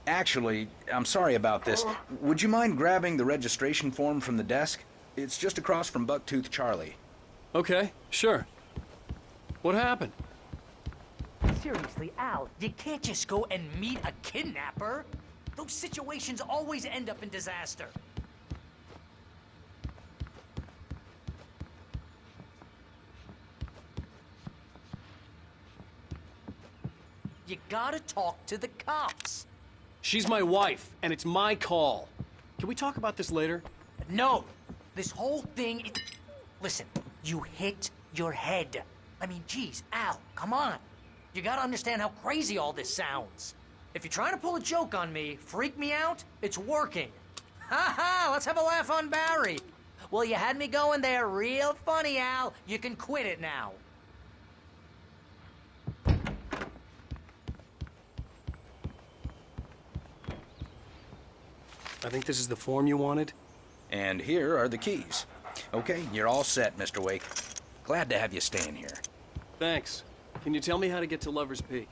Actually, I'm sorry about this. Would you mind grabbing the registration form from the desk? It's just across from Bucktooth Charlie. Okay, sure. What happened? Seriously, Al, you can't just go and meet a kidnapper. Those situations always end up in disaster. You gotta talk to the cops. She's my wife, and it's my call. Can we talk about this later? No! This whole thing is... Listen, you hit your head. I mean, geez, Al, come on. You gotta understand how crazy all this sounds. If you're trying to pull a joke on me, freak me out, it's working. Ha ha! Let's have a laugh on Barry. Well, you had me going there real funny, Al. You can quit it now. I think this is the form you wanted. And here are the keys. Okay, you're all set, Mr. Wake. Glad to have you staying here. Thanks. Can you tell me how to get to Lover's Peak?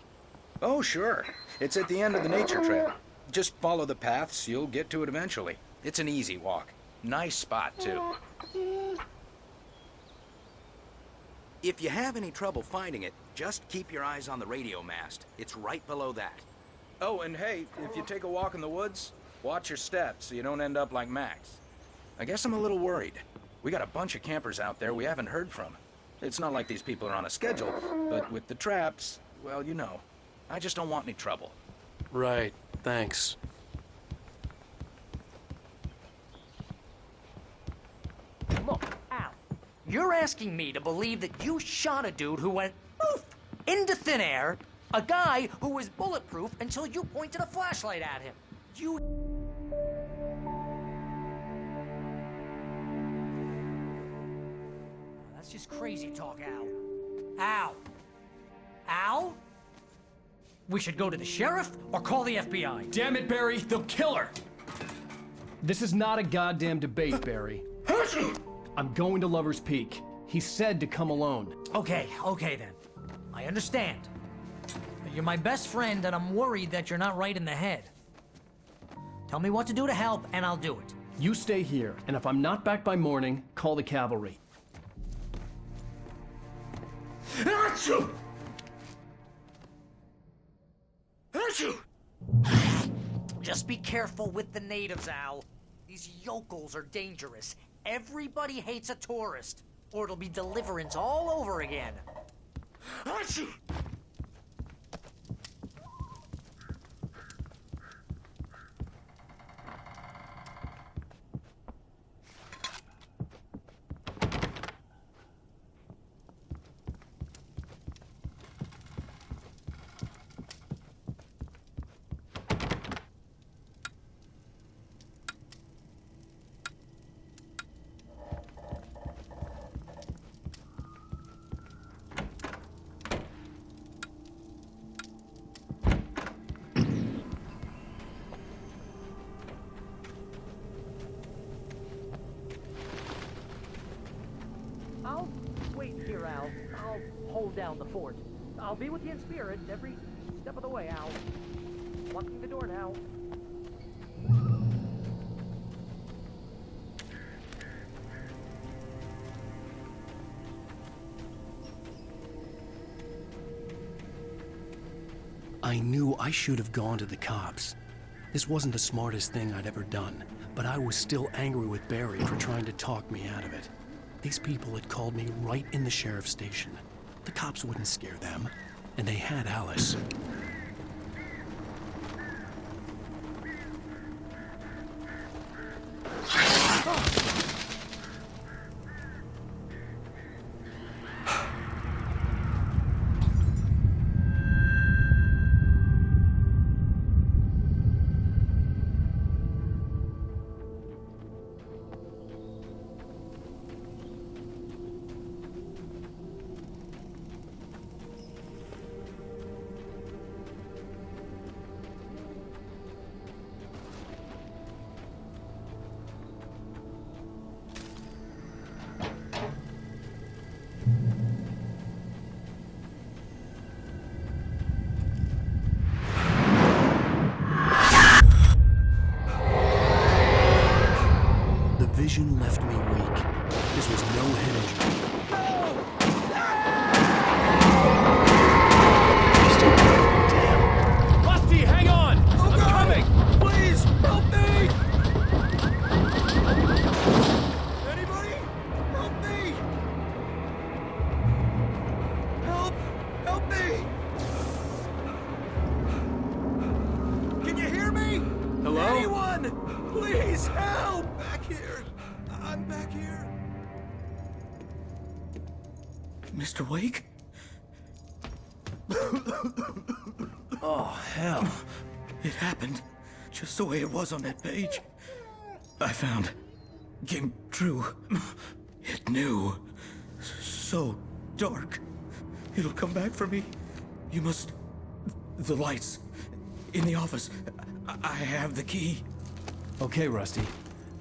Oh, sure. It's at the end of the nature trail. Just follow the paths, you'll get to it eventually. It's an easy walk. Nice spot, too. If you have any trouble finding it, just keep your eyes on the radio mast. It's right below that. Oh, and hey, if you take a walk in the woods, watch your steps so you don't end up like Max. I guess I'm a little worried. We got a bunch of campers out there we haven't heard from. It's not like these people are on a schedule, but with the traps, well, you know. I just don't want any trouble. Right, thanks. Look, Al, you're asking me to believe that you shot a dude who went poof into thin air, a guy who was bulletproof until you pointed a flashlight at him. You... That's just crazy talk, Al. Al? Al? We should go to the sheriff or call the FBI. Damn it, Barry, they'll kill her! This is not a goddamn debate, Barry. I'm going to Lover's Peak. He said to come alone. Okay then. I understand. You're my best friend, and I'm worried that you're not right in the head. Tell me what to do to help, and I'll do it. You stay here, and if I'm not back by morning, call the cavalry. Achoo! Just be careful with the natives, Al. These yokels are dangerous. Everybody hates a tourist, or it'll be deliverance all over again. Achoo! I'll wait here, Al. I'll hold down the fort. I'll be with you in spirit every step of the way, Al. Locking the door now. I knew I should have gone to the cops. This wasn't the smartest thing I'd ever done, but I was still angry with Barry for trying to talk me out of it. These people had called me right in the sheriff's station. The cops wouldn't scare them, and they had Alice. vision left me weak. This was no head injury. Rusty, hang on! I'm coming! Please, help me! Anybody? Help me! Help! Help me! Can you hear me? Hello? Anyone? Please help! Back here. I'm back here. Mr. Wake? Oh, hell. It happened just the way it was on that page. I found. Came true. It knew. So dark. It'll come back for me. You must. The lights. In the office. I have the key. Okay, Rusty.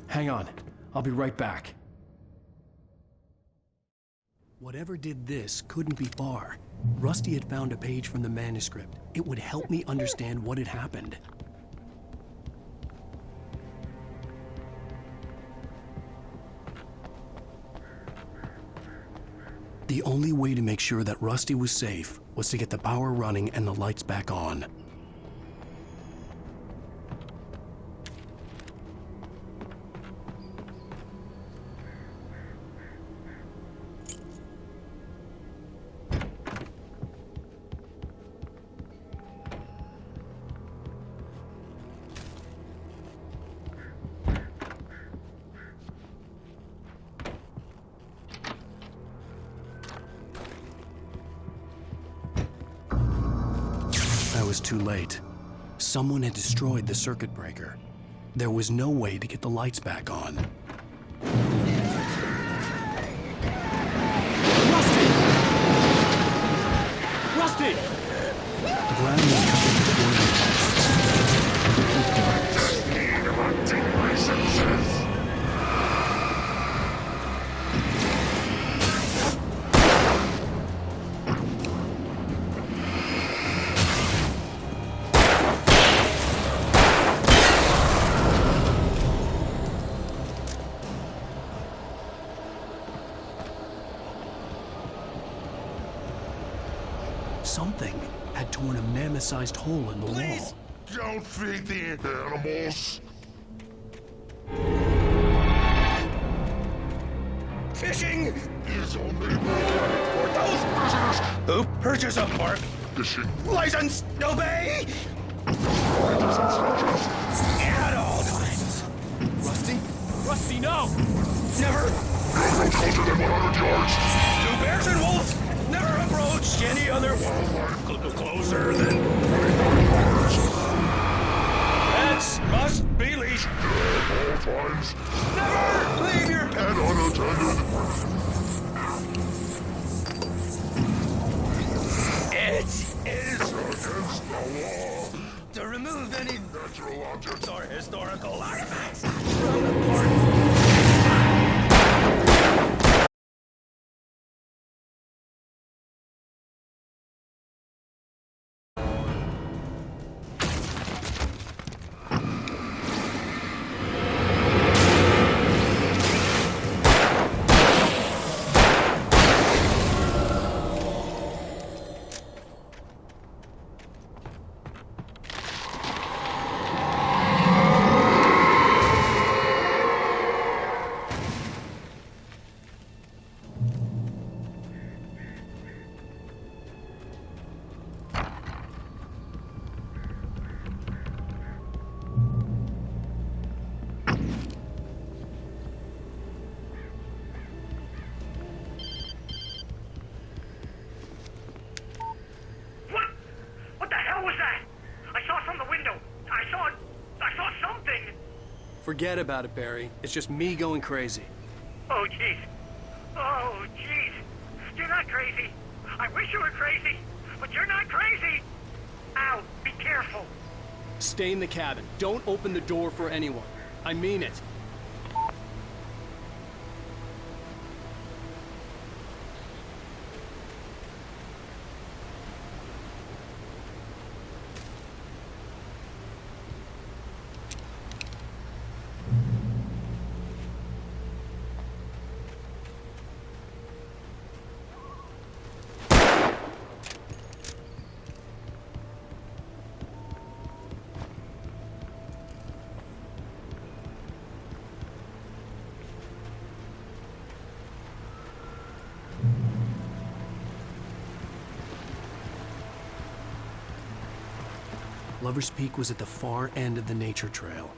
Hang on. I'll be right back. Whatever did this couldn't be far. Rusty had found a page from the manuscript. It would help me understand what had happened. The only way to make sure that Rusty was safe was to get the power running and the lights back on. I was too late. Someone had destroyed the circuit breaker. There was no way to get the lights back on. Rusty! The ground was covered with boiling fires. Complete darkness. Interrupting my senses. Something had torn a mammoth-sized hole in the Please, wall. don't feed the animals. Fishing is only for those prisoners who purchase a park fishing license. Obey at all times. Rusty? Rusty, no! Never approach closer than 100 yards. do bears and wolves. Never approach any other wildlife closer than 25 yards. Pets must be leashed At all times. Never leave your And unattended. It is Against the law. to remove any Natural objects or historical artifacts from the park. What the hell was that? I saw from the window. I saw something. Forget about it, Barry. It's just me going crazy. Oh, jeez. Oh, jeez. You're not crazy. I wish you were crazy, but you're not crazy. Ow, be careful. Stay in the cabin. Don't open the door for anyone. I mean it. Lover's Peak was at the far end of the nature trail.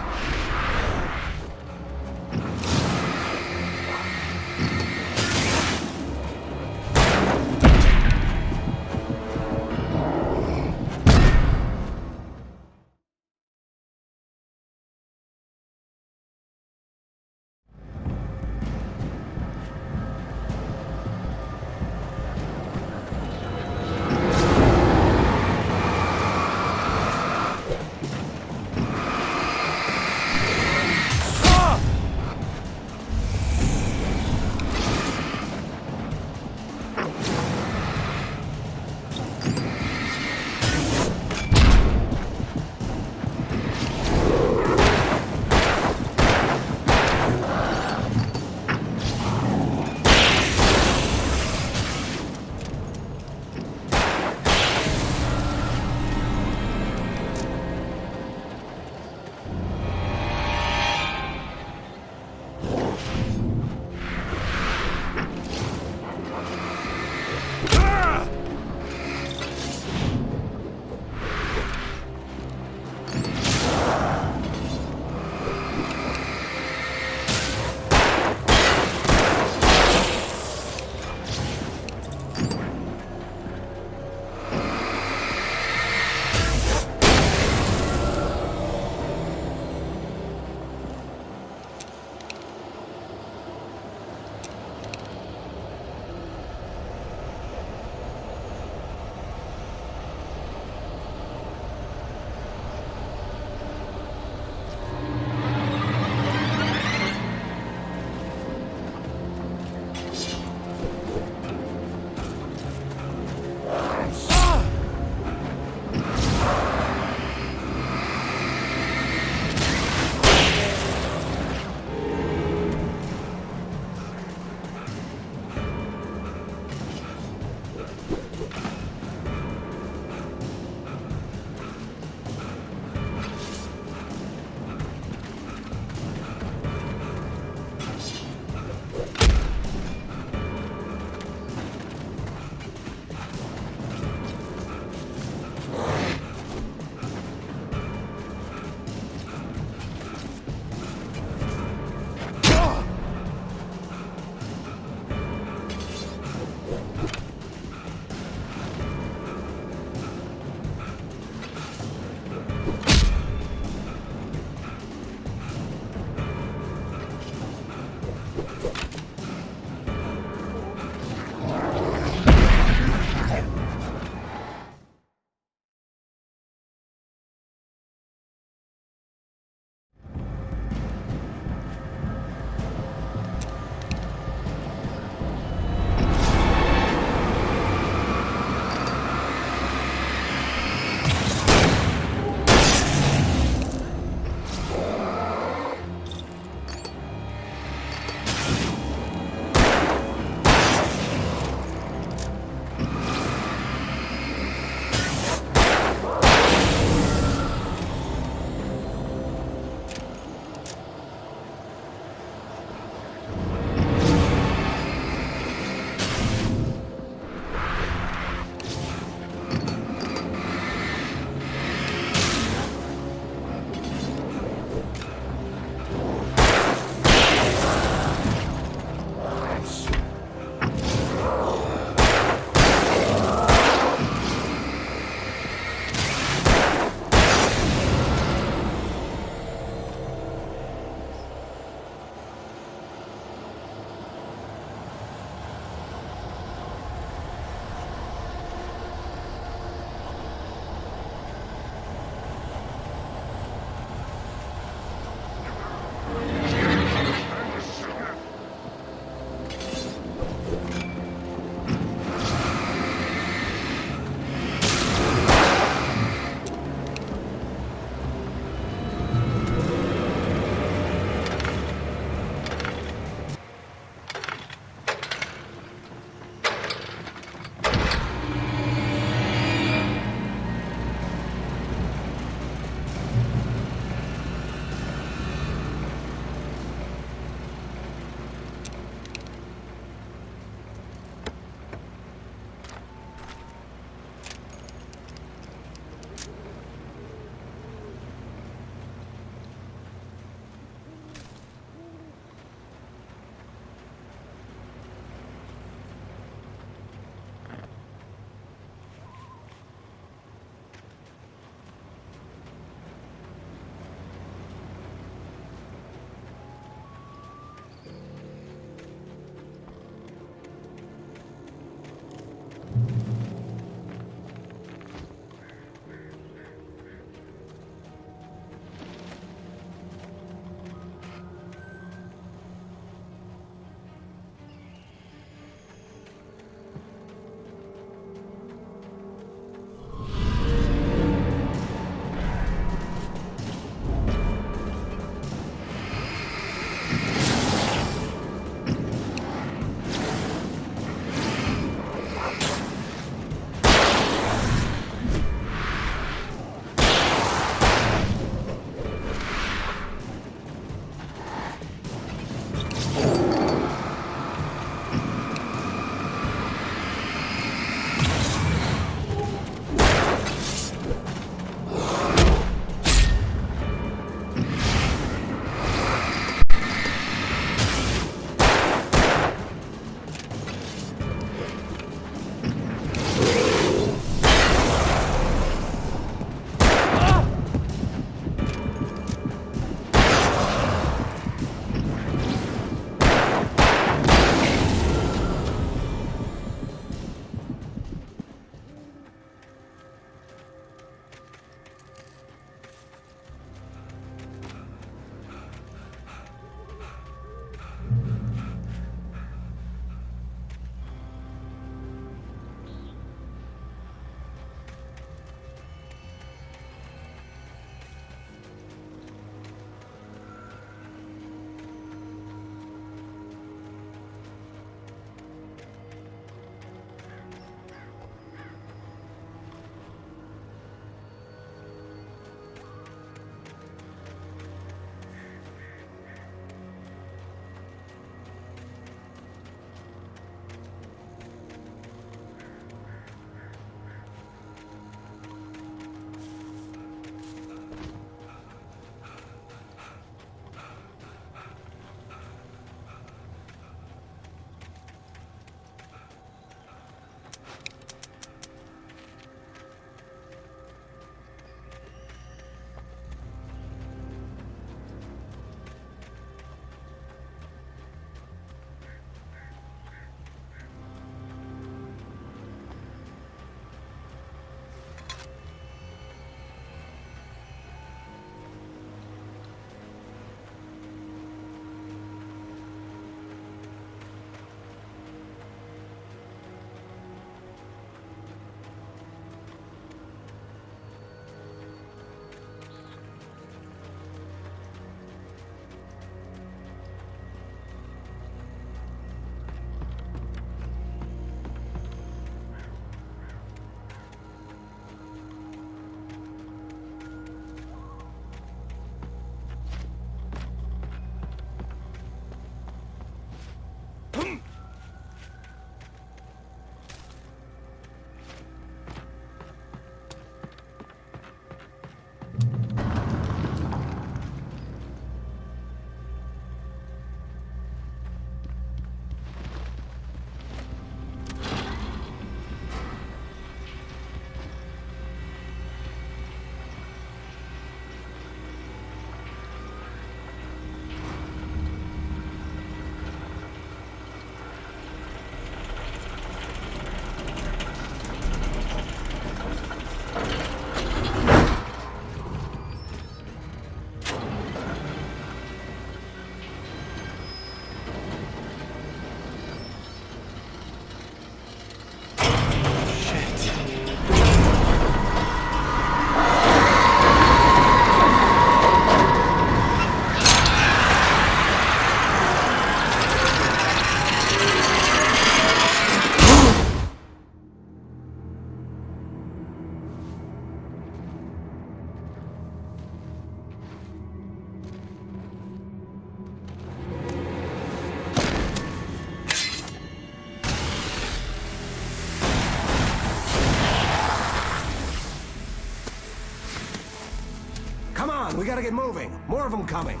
on, we gotta get moving. More of them coming.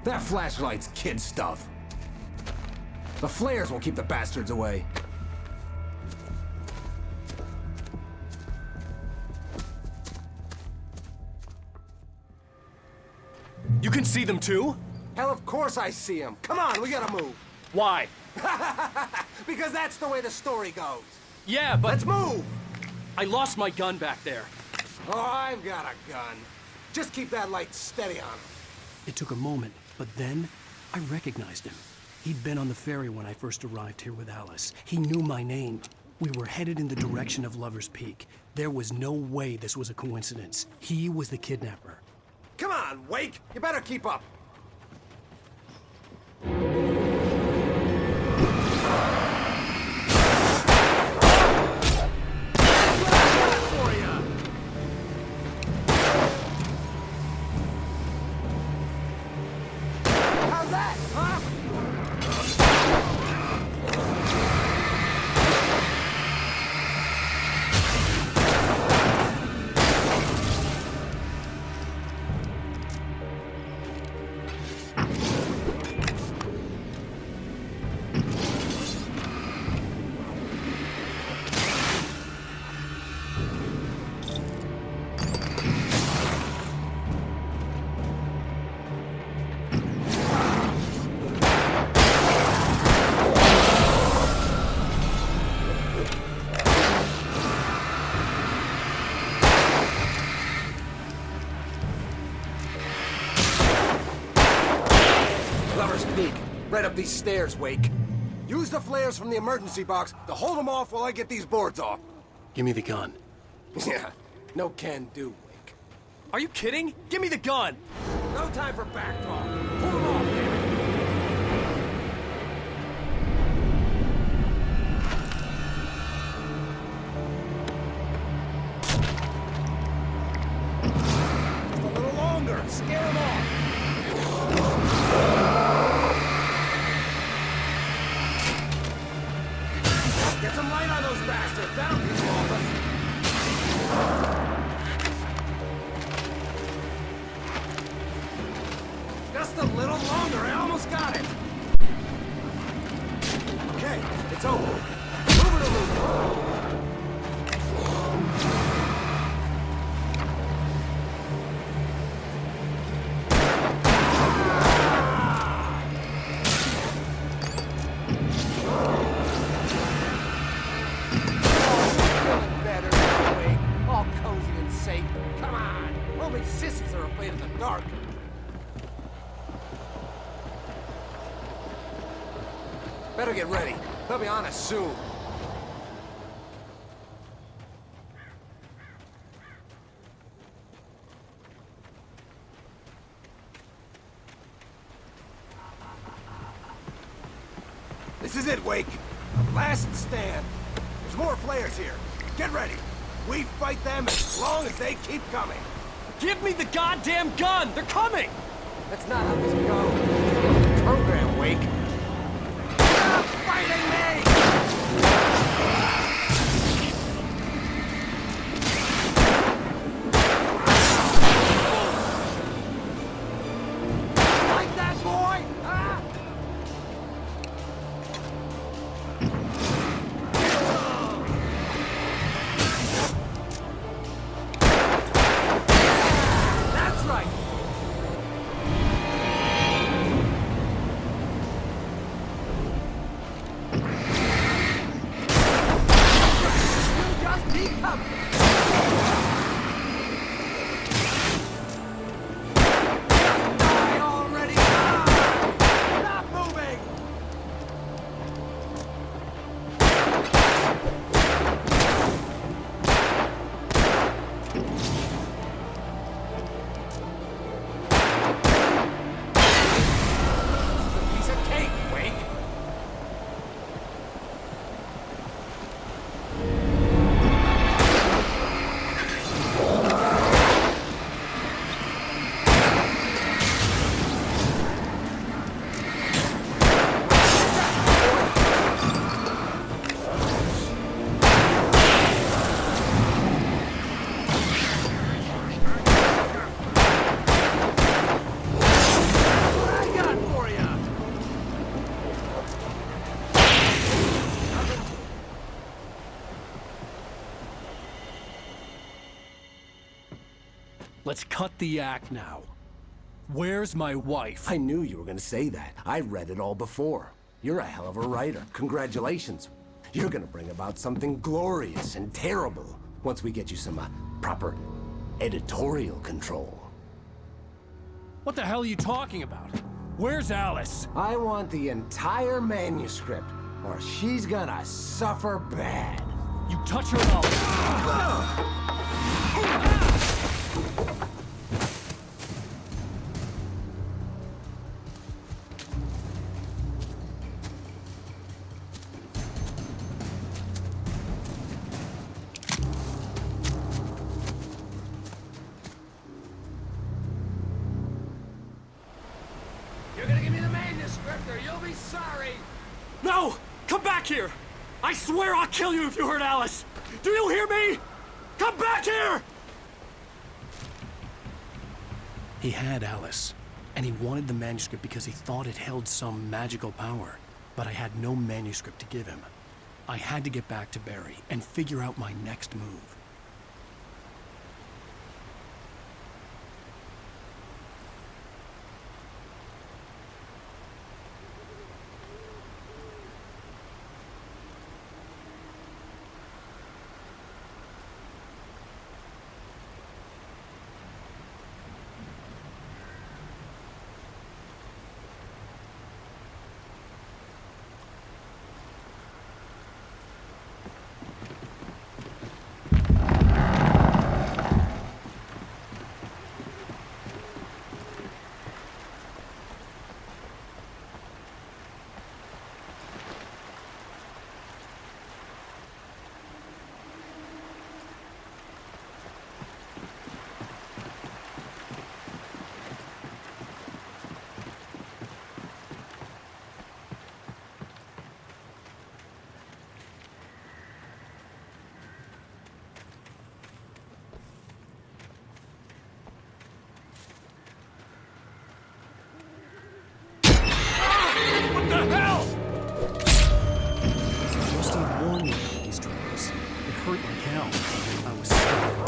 That flashlight's kid stuff. The flares will keep the bastards away. You can see them too? Hell, of course I see them. Come on, we gotta move. Why? Because that's the way the story goes. Yeah, but... Let's move! I lost my gun back there. Oh, I've got a gun. Just keep that light steady on him. It took a moment, but then I recognized him. He'd been on the ferry when I first arrived here with Alice. He knew my name. We were headed in the direction of Lover's Peak. There was no way this was a coincidence. He was the kidnapper. Come on, Wake! You better keep up. How's that, huh? Lover's Peak. Right up these stairs, Wake. Use the flares from the emergency box to hold them off while I get these boards off. Give me the gun. Yeah, no can do, Wake. Are you kidding? Give me the gun! No time for back talk. Pull them off, damn it. Just a little longer. Scare them off. Get some light on those bastards. That'll keep them off us. Just a little longer. I almost got it. Okay, it's over. Move it along. Better now, Wake. All cozy and safe. Come on. Only sissies are afraid of the dark. Better get ready. They'll be on us soon. This is it, Wake. Last stand. There's more flares here. Get ready. We fight them as long as they keep coming. Give me the goddamn gun! They're coming! That's not how this goes. Program, Wake. Stop fighting me! Like that, boy? Huh? That's right. Let's cut the act now. Where's my wife? I knew you were gonna say that. I read it all before. You're a hell of a writer. Congratulations. You're gonna bring about something glorious and terrible once we get you some proper editorial control. What the hell are you talking about? Where's Alice? I want the entire manuscript, or she's gonna suffer bad. You touch her and I'll... You're gonna give me the manuscript or you'll be sorry! No! Come back here! I swear I'll kill you if you hurt Alice! Do you hear me? Come back here! He had Alice, and he wanted the manuscript because he thought it held some magical power. But I had no manuscript to give him. I had to get back to Barry and figure out my next move. What the hell? Rusty warned me about these traps. It hurt like hell. I was scared.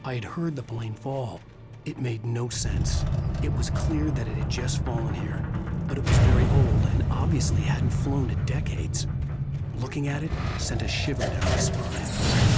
I had heard the plane fall. It made no sense. It was clear that it had just fallen here, but it was very old and obviously hadn't flown in decades. Looking at it sent a shiver down my spine.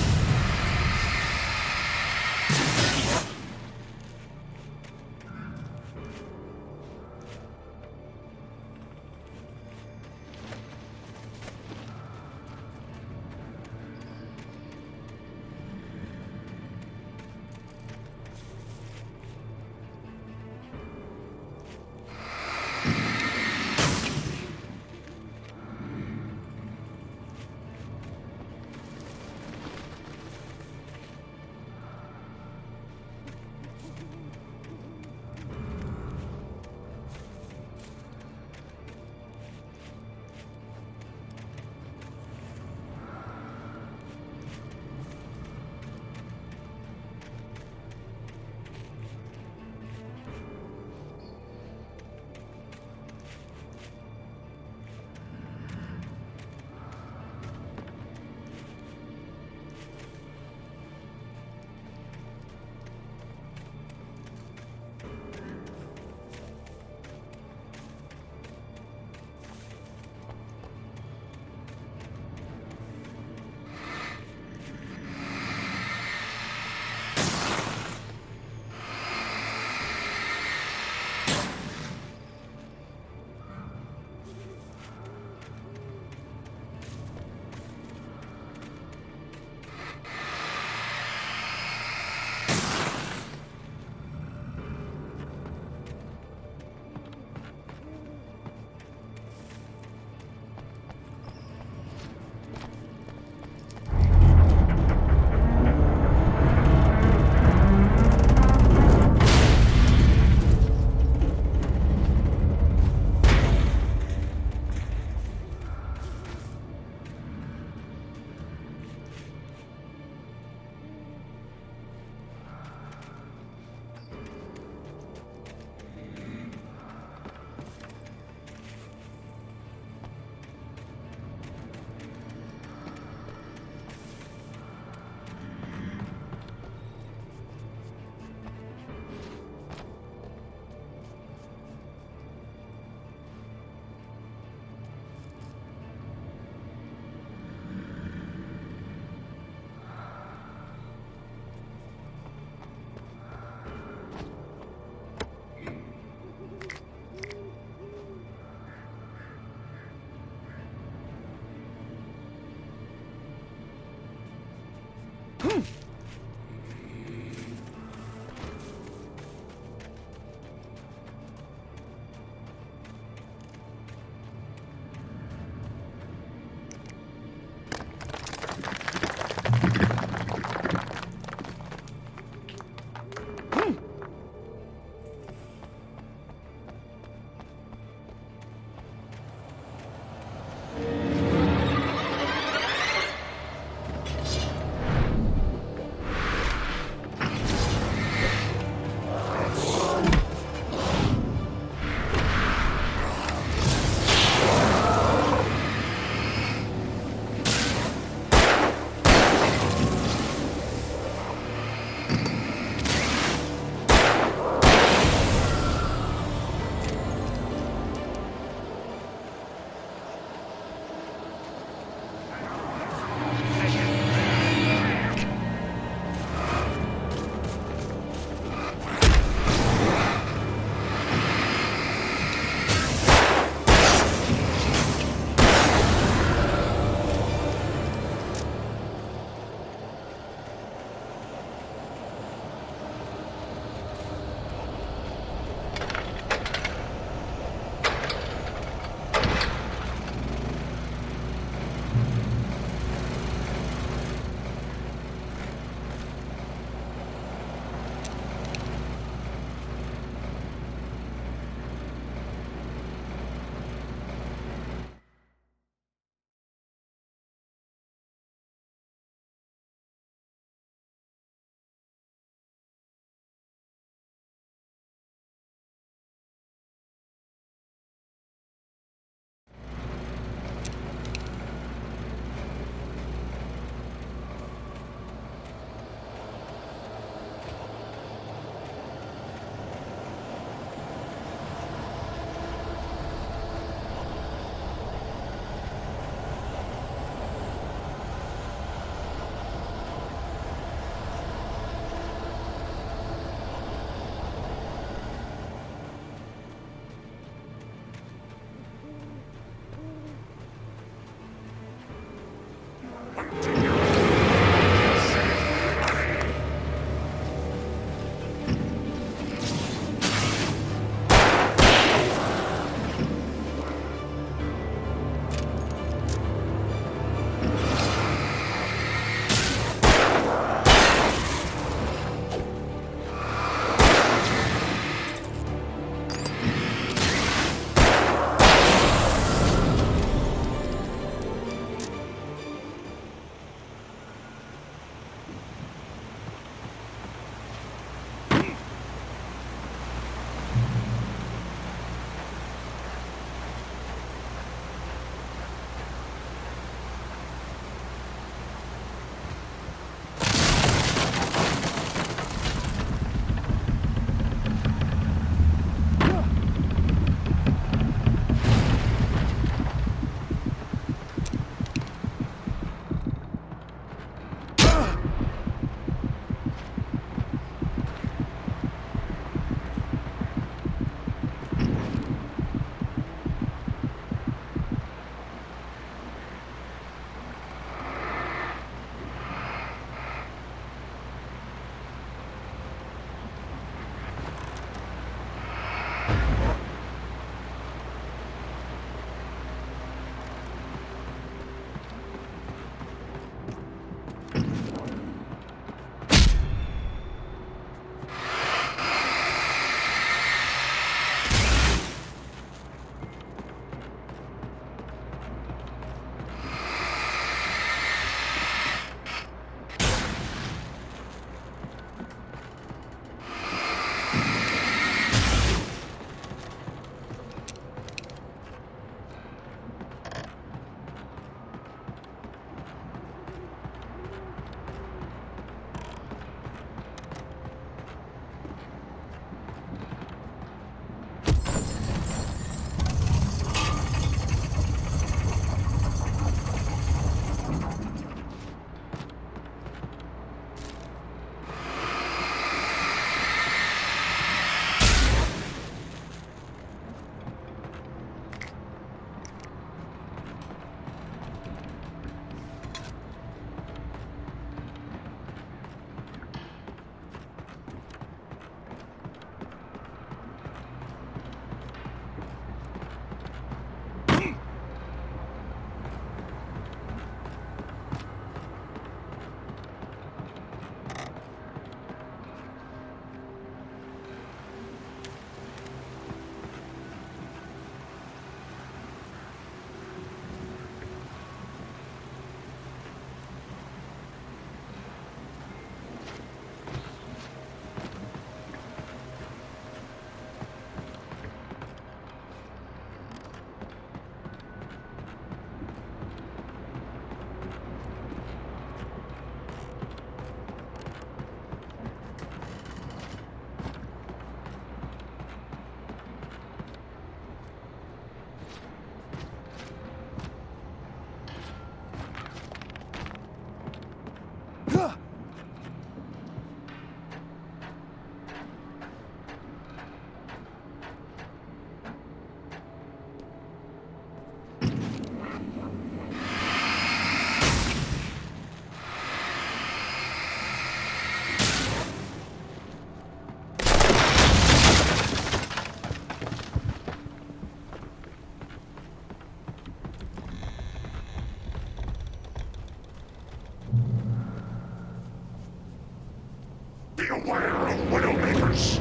Beware of Widowmakers.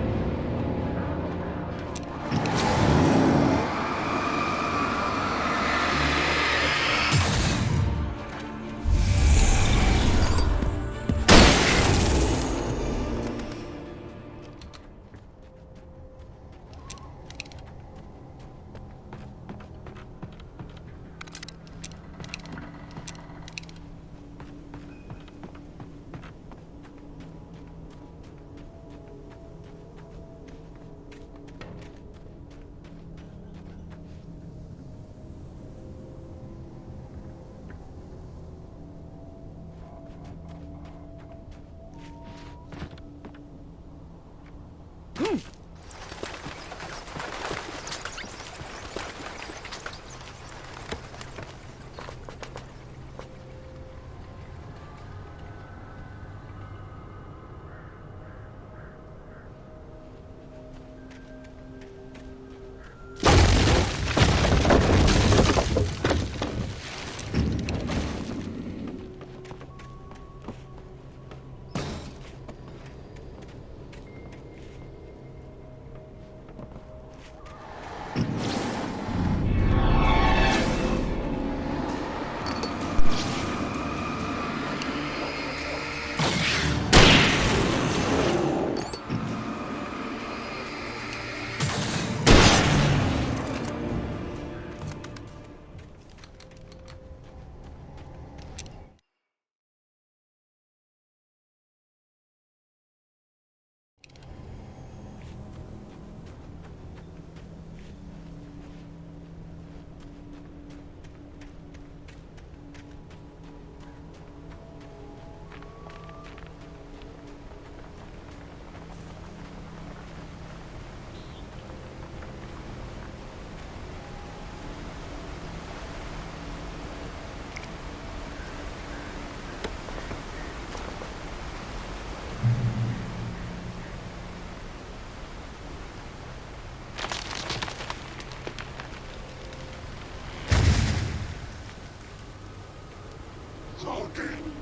Logging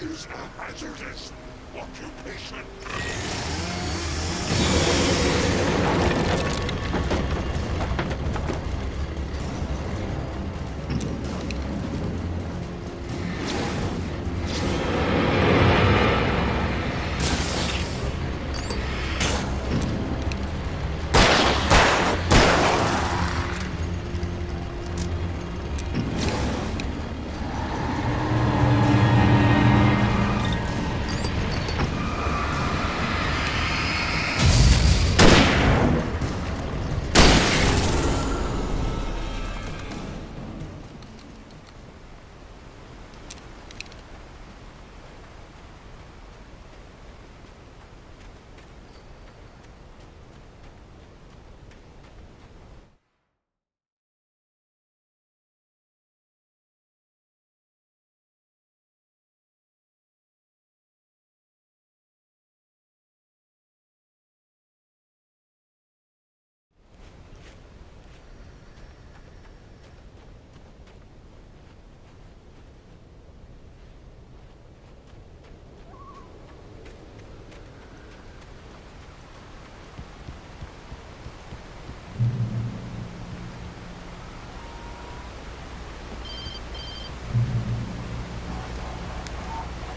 is a hazardous occupation.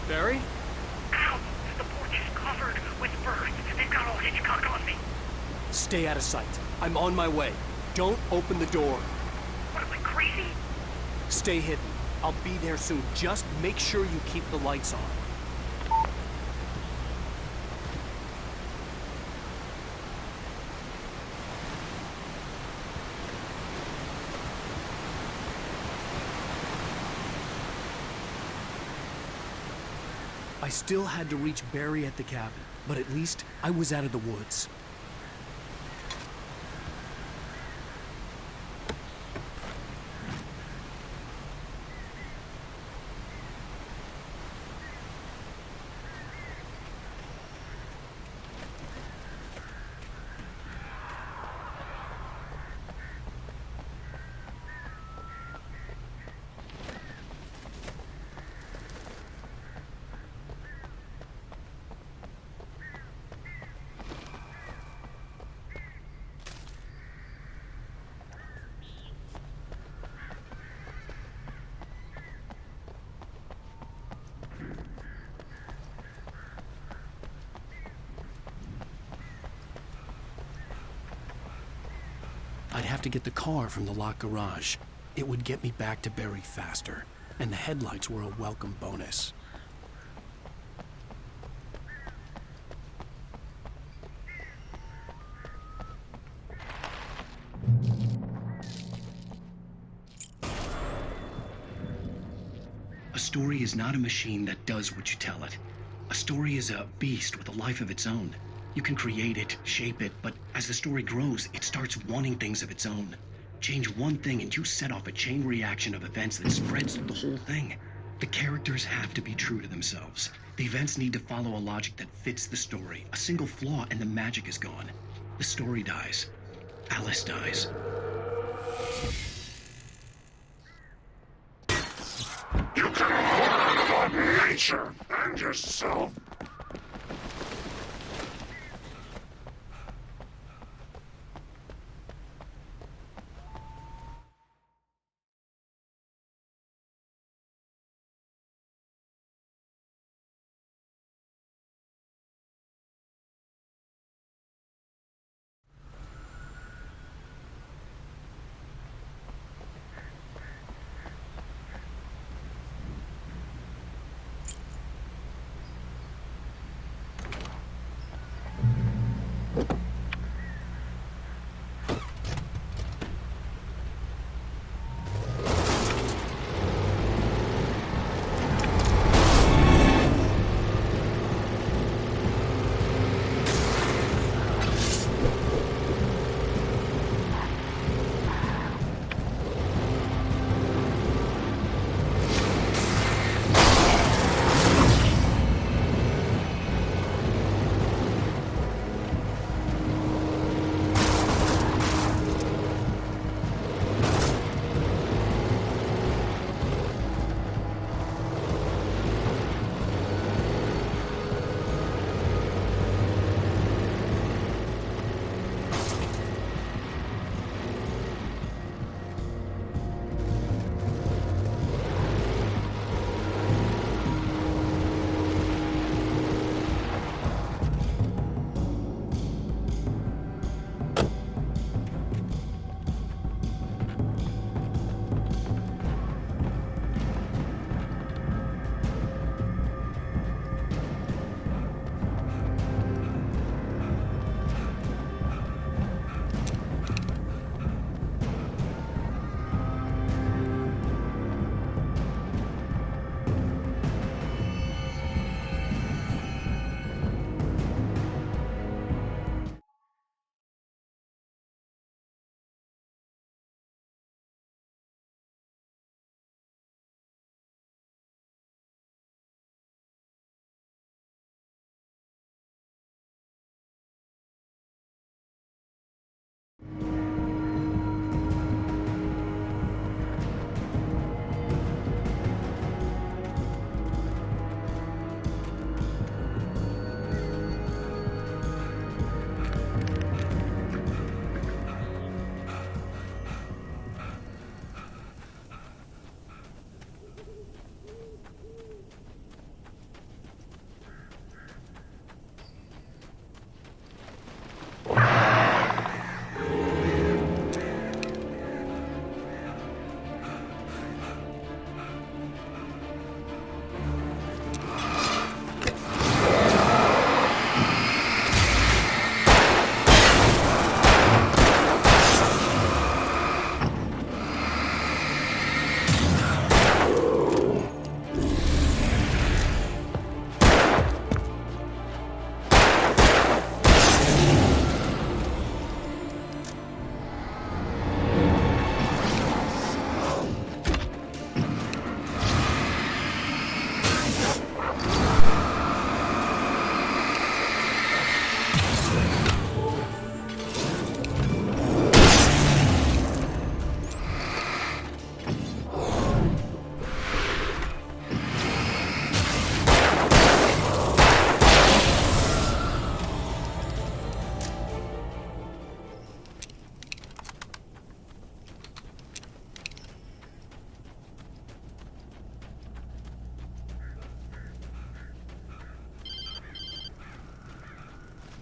Barry? Ow! The porch is covered with furs. They've got old Hitchcock on me. Stay out of sight. I'm on my way. Don't open the door. What, am I crazy? Stay hidden. I'll be there soon. Just make sure you keep the lights on. I still had to reach Barry at the cabin, but at least I was out of the woods. have to get the car from the locked garage. It would get me back to Barry faster, and the headlights were a welcome bonus. A story is not a machine that does what you tell it. A story is a beast with a life of its own. You can create it, shape it, but as the story grows, it starts wanting things of its own. Change one thing and you set off a chain reaction of events that spreads through the whole thing. The characters have to be true to themselves. The events need to follow a logic that fits the story. A single flaw and the magic is gone. The story dies. Alice dies. You can learn about nature and yourself.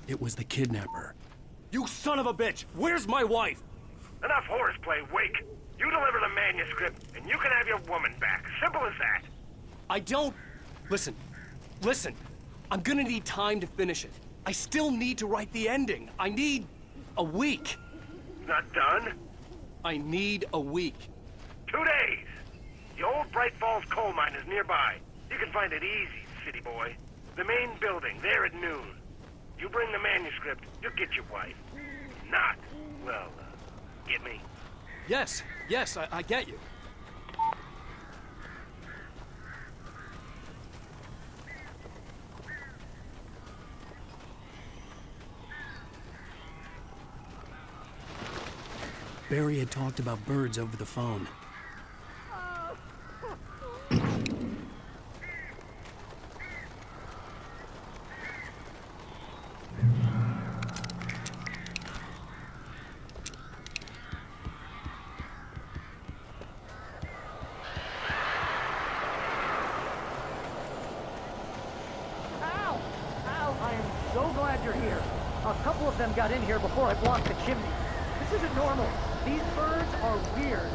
It was the kidnapper. You son of a bitch! Where's my wife? Enough horseplay, Wake. You deliver the manuscript, and you can have your woman back. Simple as that. I don't... Listen. I'm gonna need time to finish it. I still need to write the ending. I need a week. Not done? I need a week. 2 days. The old Bright Falls coal mine is nearby. You can find it easy, city boy. The main building, there at noon. You bring the manuscript, you'll get your wife. Not, well, get me? Yes, I get you. Barry had talked about birds over the phone. I am so glad you're here. A couple of them got in here before I blocked the chimney. This isn't normal. These birds are weird.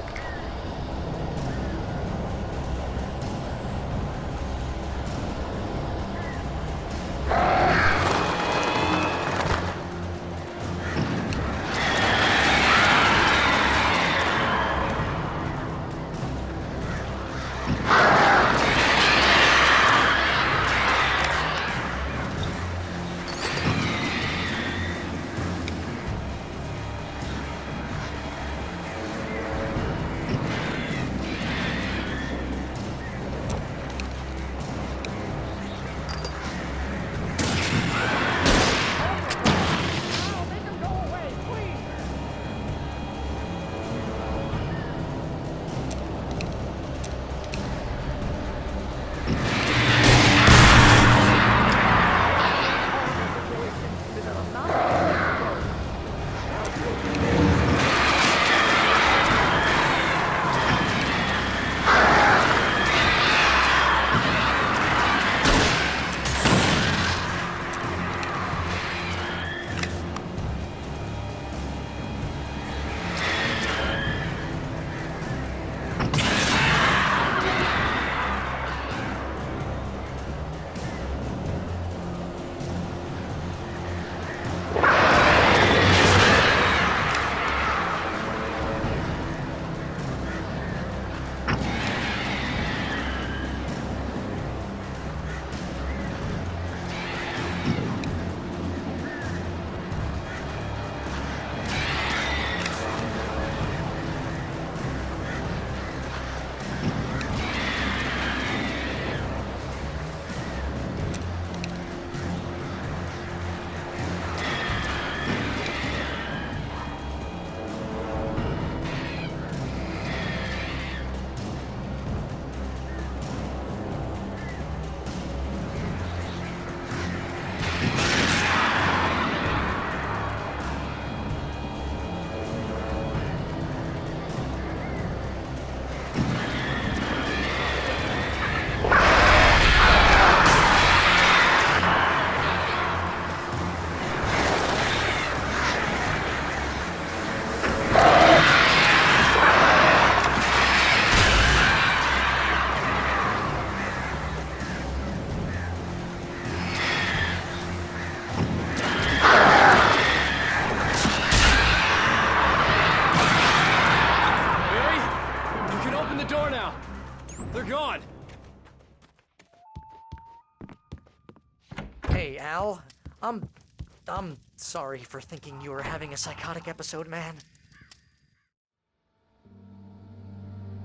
Hey, Al. I'm sorry for thinking you were having a psychotic episode, man.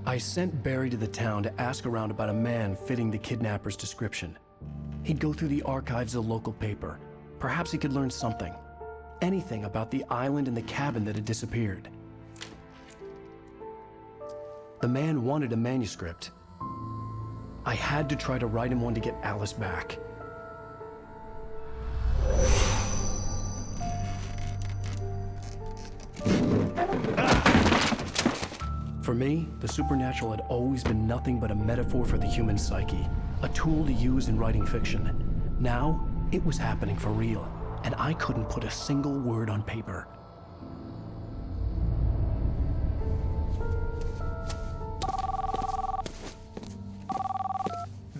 I sent Barry to the town to ask around about a man fitting the kidnapper's description. He'd go through the archives of the local paper. Perhaps he could learn something. Anything about the island and the cabin that had disappeared. The man wanted a manuscript. I had to try to write him one to get Alice back. For me, the supernatural had always been nothing but a metaphor for the human psyche, a tool to use in writing fiction. Now, it was happening for real, and I couldn't put a single word on paper.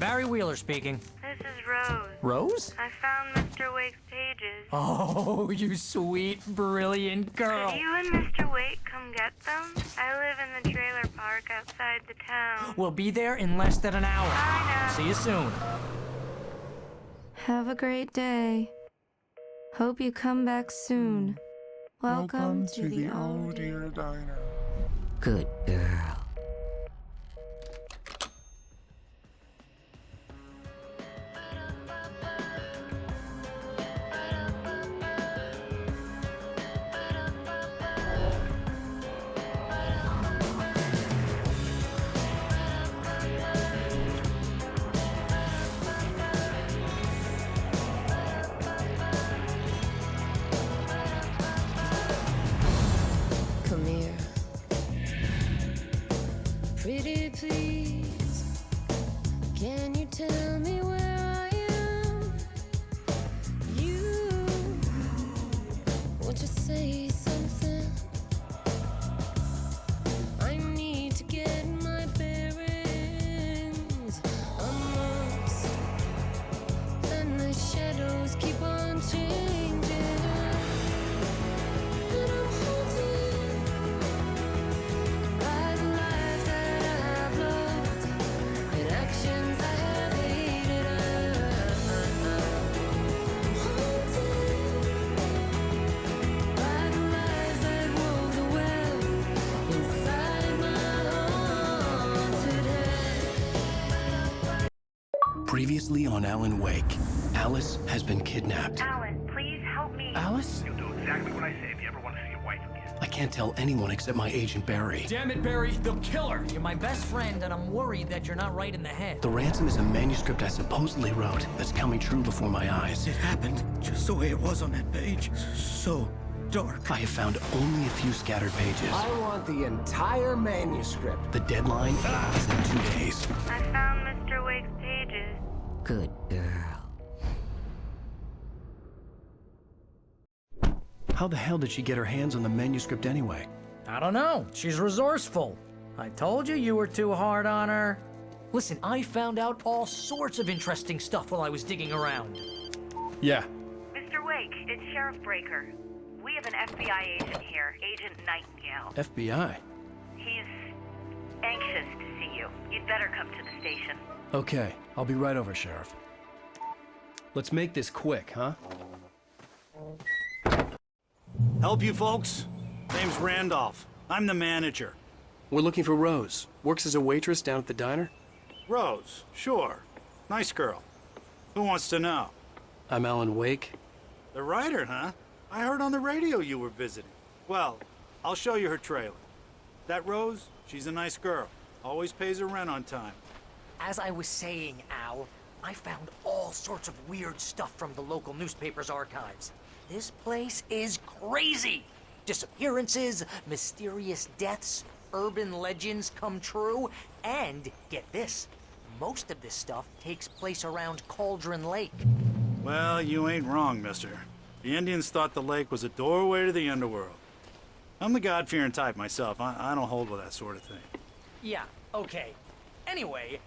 Barry Wheeler speaking. This is Rose. Rose? I found Mr. Wake's pages. Oh, you sweet, brilliant girl. Could you and Mr. Wake come get them? I live in the trailer park outside the town. We'll be there in less than an hour. Bye now. See you soon. Have a great day. Hope you come back soon. Welcome to the Oh Dear Diner. Good girl. Come here. Pretty please, can you tell me where I am? You, won't you say something? I need to get my bearings amongst, and the shadows keep on changing. And I'm haunted by the lies that I've loved and actions I have hated. I'm haunted by the lies that wove the web inside my haunted head. Previously on Alan Wake, Alice has been kidnapped. Alan, please help me. Alice? You'll do exactly what I say if you ever want to see your wife again. I can't tell anyone except my agent Barry. Damn it, Barry, they'll kill her! You're my best friend, and I'm worried that you're not right in the head. The ransom is a manuscript I supposedly wrote that's coming true before my eyes. It happened just the way it was on that page. So dark. I have found only a few scattered pages. I want the entire manuscript. The deadline is in 2 days. I found Mr. Wake's pages. Good girl. How the hell did she get her hands on the manuscript anyway? I don't know. She's resourceful. I told you you were too hard on her. Listen, I found out all sorts of interesting stuff while I was digging around. Yeah. Mr. Wake, it's Sheriff Breaker. We have an FBI agent here, Agent Nightingale. FBI? He's anxious to see you. You'd better come to the station. Okay, I'll be right over, Sheriff. Let's make this quick, huh? Help you folks? Name's Randolph. I'm the manager. We're looking for Rose. Works as a waitress down at the diner. Rose, sure. Nice girl. Who wants to know? I'm Alan Wake. The writer, huh? I heard on the radio you were visiting. Well, I'll show you her trailer. That Rose, she's a nice girl. Always pays her rent on time. As I was saying, Al, I found all sorts of weird stuff from the local newspaper's archives. This place is crazy. Disappearances, mysterious deaths, urban legends come true, and get this, most of this stuff takes place around Cauldron Lake. Well, you ain't wrong, mister. The Indians thought the lake was a doorway to the underworld. I'm the God-fearing type myself. I don't hold with that sort of thing. Yeah, okay. Anyway,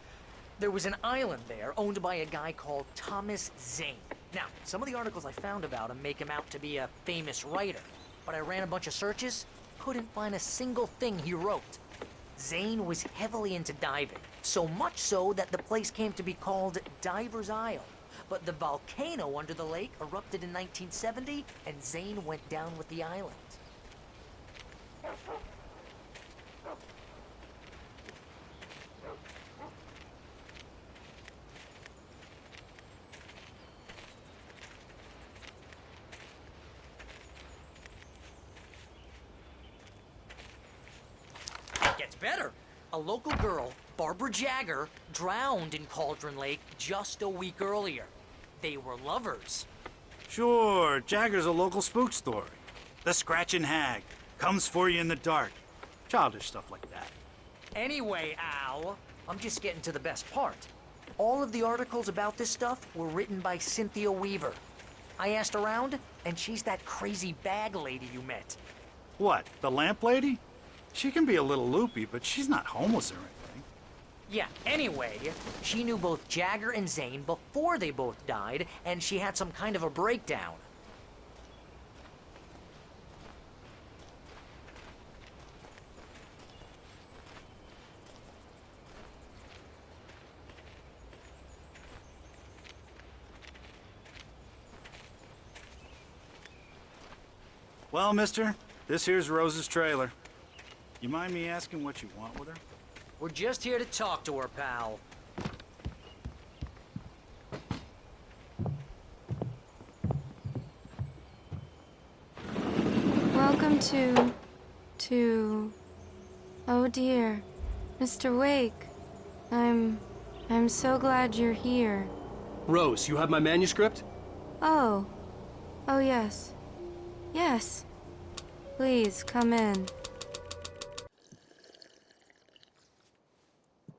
there was an island there owned by a guy called Thomas Zane. Now, some of the articles I found about him make him out to be a famous writer, but I ran a bunch of searches, couldn't find a single thing he wrote. Zane was heavily into diving, so much so that the place came to be called Diver's Isle. But the volcano under the lake erupted in 1970, and Zane went down with the island. It gets better. A local girl, Barbara Jagger, drowned in Cauldron Lake just a week earlier. They were lovers. Sure, Jagger's a local spook story. The Scratching Hag comes for you in the dark. Childish stuff like that. Anyway, Al, I'm just getting to the best part. All of the articles about this stuff were written by Cynthia Weaver. I asked around, and she's that crazy bag lady you met. What, the lamp lady? She can be a little loopy, but she's not homeless or anything. Yeah, anyway, she knew both Jagger and Zane before they both died, and she had some kind of a breakdown. Well, mister, this here's Rose's trailer. You mind me asking what you want with her? We're just here to talk to her, pal. Welcome to... Oh dear. Mr. Wake. I'm so glad you're here. Rose, you have my manuscript? Oh. Oh, yes. Yes. Please, come in.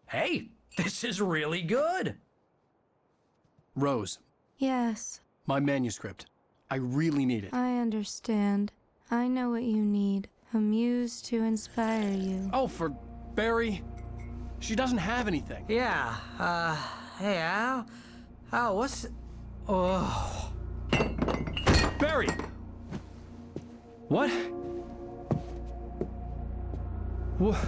Hey, this is really good. Rose, Yes, my manuscript. I really need it. I understand. I know what you need. A muse to inspire you. Oh, for Barry? She doesn't have anything. Yeah, hey, Al? Al, what's... Oh... Barry! What? What?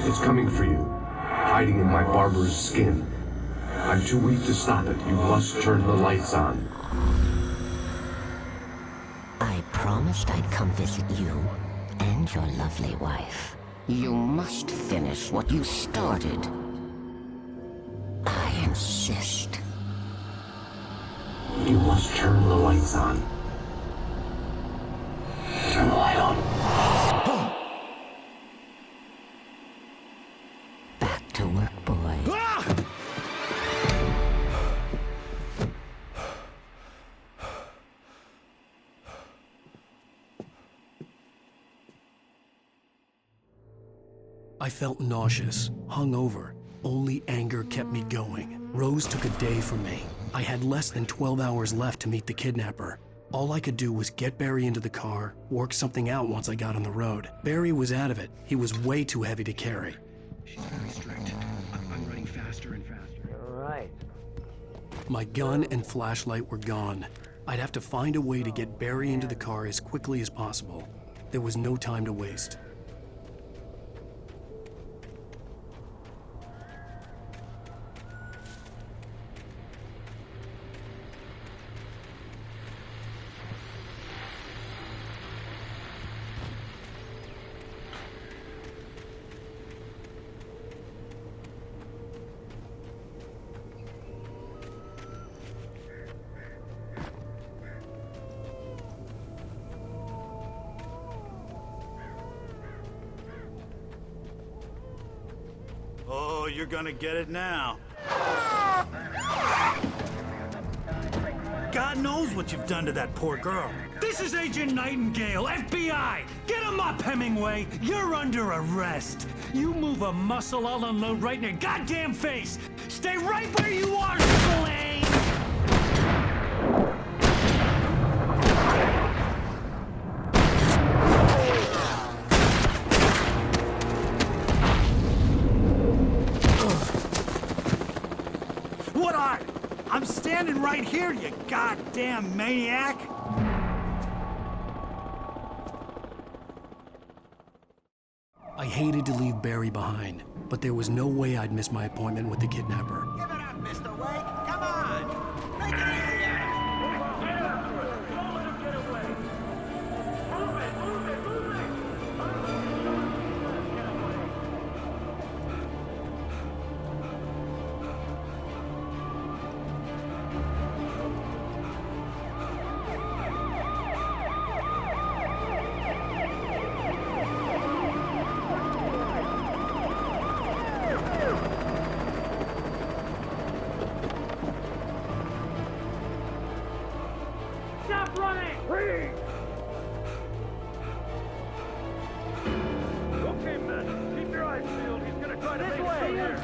It's coming for you, hiding in my barber's skin. I'm too weak to stop it. You must turn the lights on. I promised I'd come visit you and your lovely wife. You must finish what you started. I insist. You must turn the lights on. Turn the light on. Back to work, boy. I felt nauseous, hungover. Only anger kept me going. Rose took a day from me. I had less than 12 hours left to meet the kidnapper. All I could do was get Barry into the car, work something out once I got on the road. Barry was out of it. He was way too heavy to carry. She's very strict. I'm running faster and faster. All right. My gun and flashlight were gone. I'd have to find a way to get Barry into the car as quickly as possible. There was no time to waste. Oh, you're gonna get it now. God knows what you've done to that poor girl. This is Agent Nightingale, FBI! Get him up, Hemingway! You're under arrest! You move a muscle, I'll unload right in your goddamn face! Stay right where you are, Spillane! What are? I'm standing right here, you goddamn maniac! I hated to leave Barry behind, but there was no way I'd miss my appointment with the kidnapper. Give it up, Mr. Wake. Come on. Make it easier. Stop running! Please! Okay, men, keep your eyes peeled. He's gonna try to make it through here.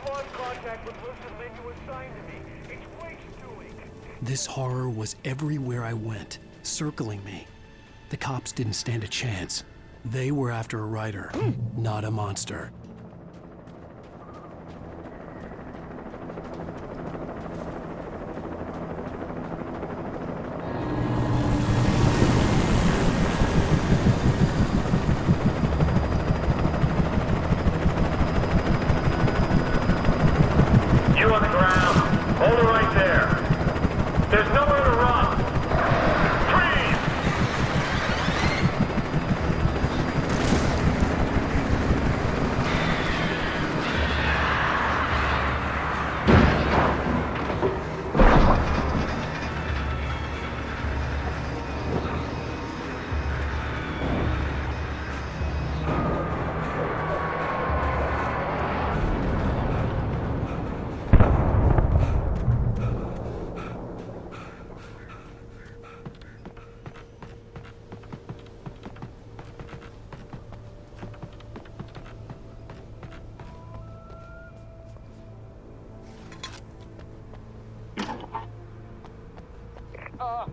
lost contact with Lucius man you assigned to me. It's Wake's doing. This horror was everywhere I went, circling me. The cops didn't stand a chance. They were after a writer, not a monster. You on the ground. Hold it right there. There's nowhere to run. Freeze!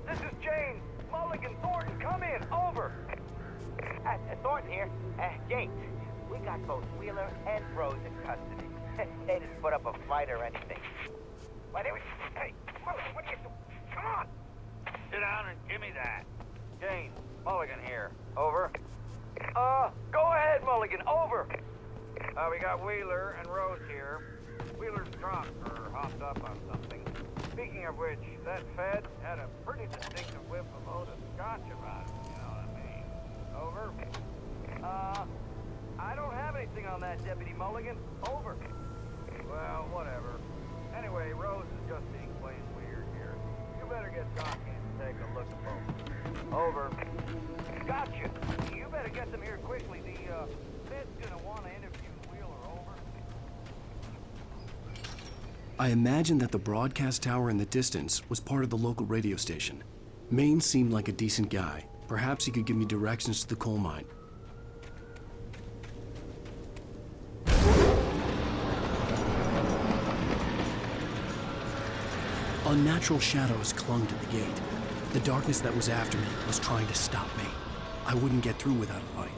This is James. Mulligan, Thornton, come in. Over. Thornton here. James, we got both Wheeler and Rose in custody. They didn't put up a fight or anything. Why, they were... Hey, Mulligan, what are you doing? Come on! Sit down and give me that. James, Mulligan here. Over. Go ahead, Mulligan. Over. We got Wheeler and Rose here. Wheeler's drunk or hopped up on something. Speaking of which, that Fed had a pretty distinctive whiff of load of scotch about him, you know what I mean? Over. I don't have anything on that, Deputy Mulligan. Over. Well, whatever. Anyway, Rose is just being plain weird here. You better get Doc in and take a look at both. Over. Gotcha. You better get them here quickly. The Fed's gonna want to interview Wheeler. Over. I imagined that the broadcast tower in the distance was part of the local radio station. Maine seemed like a decent guy. Perhaps he could give me directions to the coal mine. Unnatural shadows clung to the gate. The darkness that was after me was trying to stop me. I wouldn't get through without a light.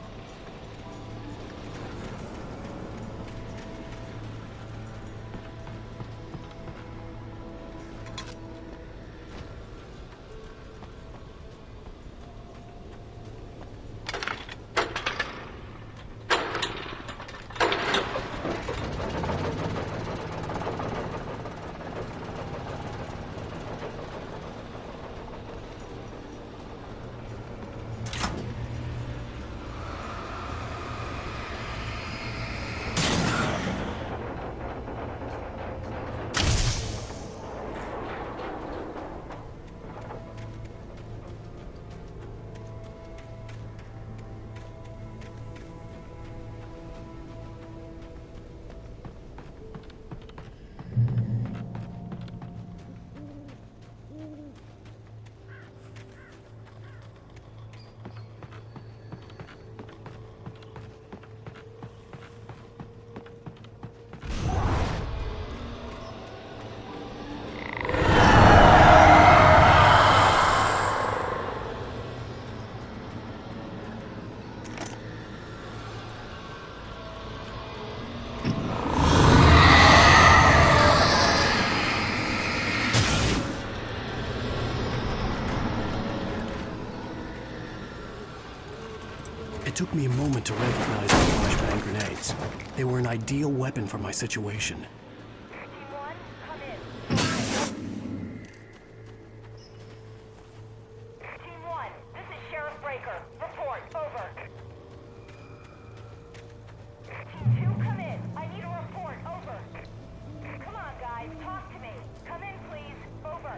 It took me a moment to recognize the flashbang grenades. They were an ideal weapon for my situation. Team 1, this is Sheriff Breaker. Report. Over. Team 2, come in. I need a report. Over. Come on, guys. Talk to me. Come in, please. Over.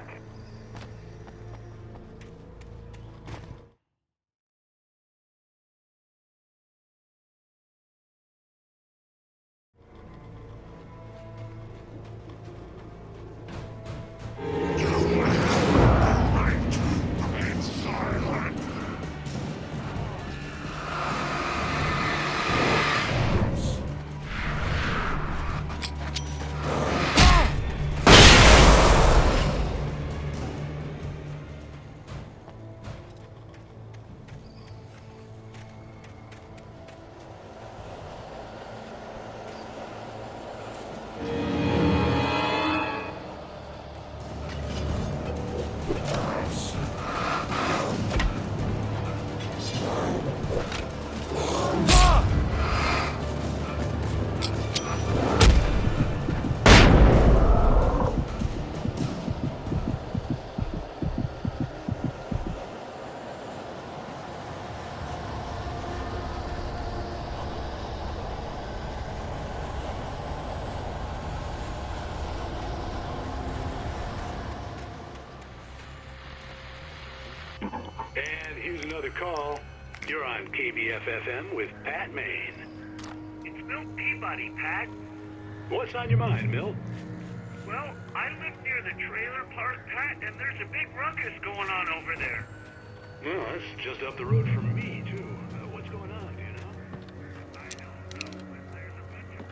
call. You're on KBF-FM with Pat Maine. It's Milt Peabody, Pat. What's on your mind, Milt? Well, I live near the trailer park, Pat, and there's a big ruckus going on over there. Well, that's just up the road from me, too. What's going on, do you know? I don't know, but there's a bunch of...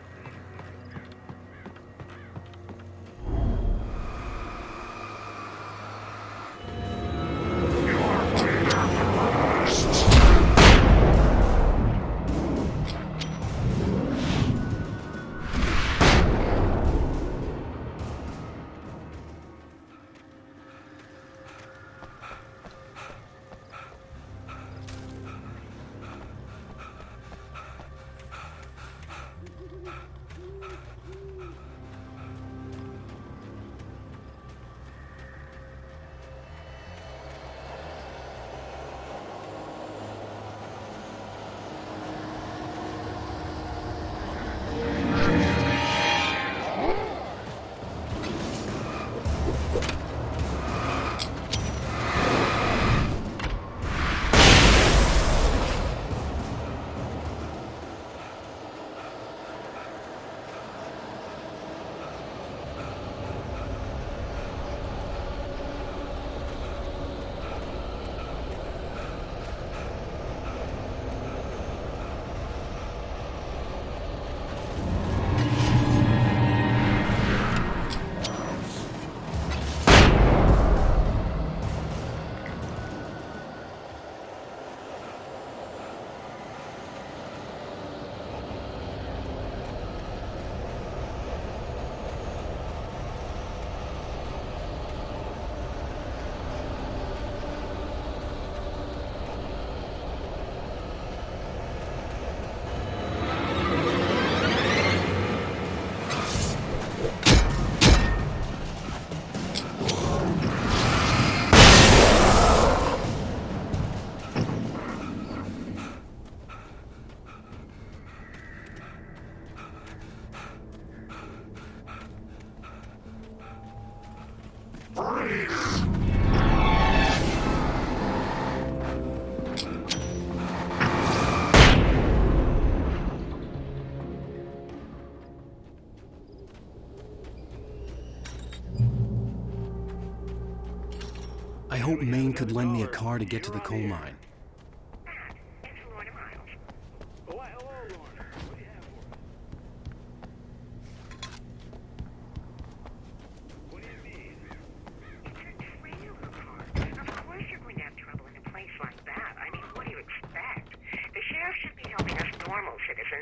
I hope Maine could lend me a car to get to the coal mine.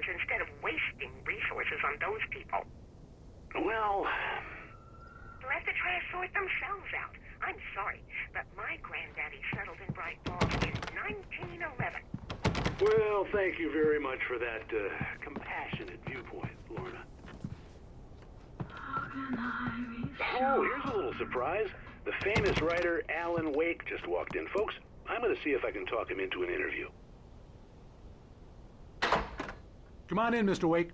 Instead of wasting resources on those people. Well... They'll have to try to sort themselves out. I'm sorry, but my granddaddy settled in Bright Falls in 1911. Well, thank you very much for that compassionate viewpoint, Lorna. Oh, here's a little surprise. The famous writer Alan Wake just walked in. Folks, I'm going to see if I can talk him into an interview. Come on in, Mr. Wake.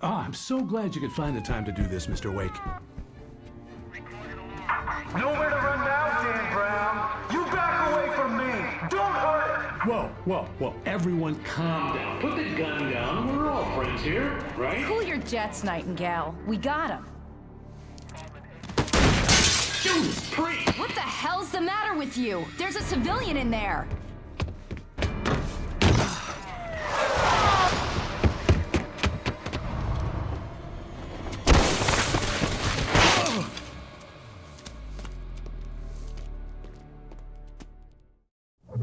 Oh, I'm so glad you could find the time to do this, Mr. Wake. Nowhere to run now, Dan Brown. You back away from me. Don't hurt it. Whoa. Everyone calm down. Put the gun down. We're all friends here, right? Cool your jets, Nightingale. We got him. Judas Priest! What the hell's the matter with you? There's a civilian in there.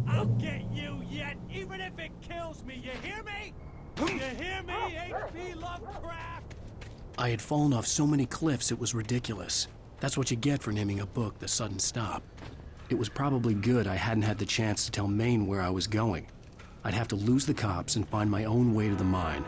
I'll get you yet, even if it kills me. You hear me? You hear me, H.P. Lovecraft? I had fallen off so many cliffs it was ridiculous. That's what you get for naming a book The Sudden Stop. It was probably good I hadn't had the chance to tell Maine where I was going. I'd have to lose the cops and find my own way to the mine.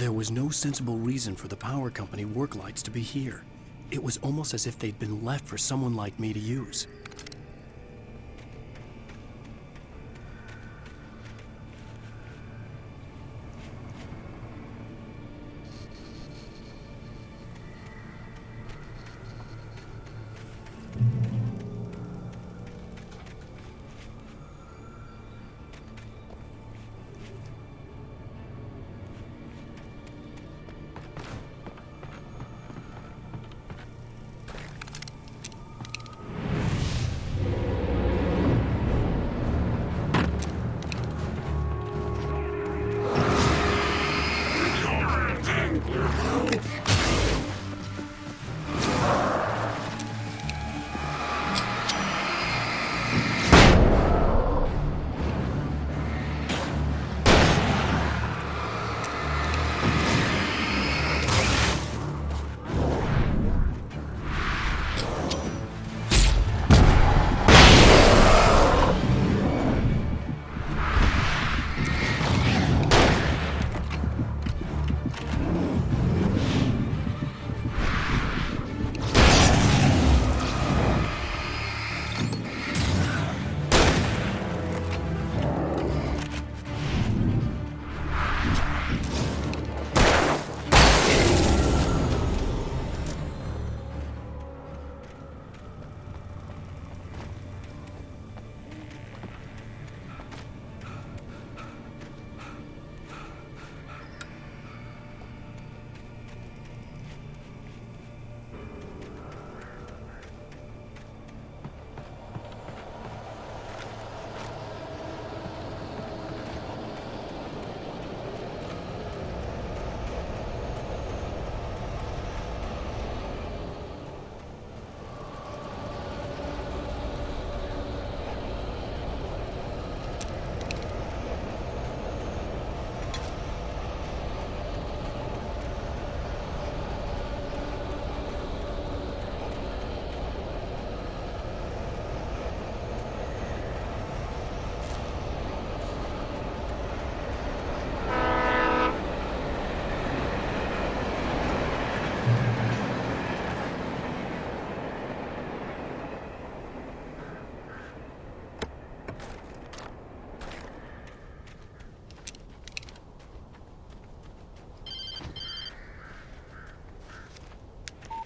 There was no sensible reason for the power company work lights to be here. It was almost as if they'd been left for someone like me to use.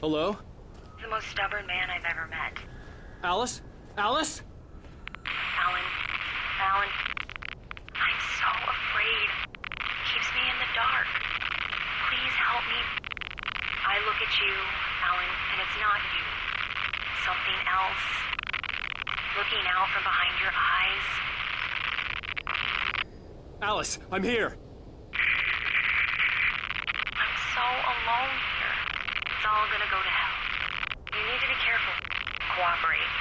Hello? The most stubborn man I've ever met. Alice? Alice? Alan, I'm so afraid. It keeps me in the dark. Please help me. I look at you, Alan, and it's not you. Something else. Looking out from behind your eyes. Alice, I'm here. I'm so alone here. It's all gonna go to hell. You need to be careful. Cooperate.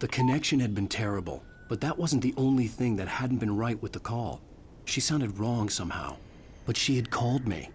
The connection had been terrible, but that wasn't the only thing that hadn't been right with the call. She sounded wrong somehow, but she had called me.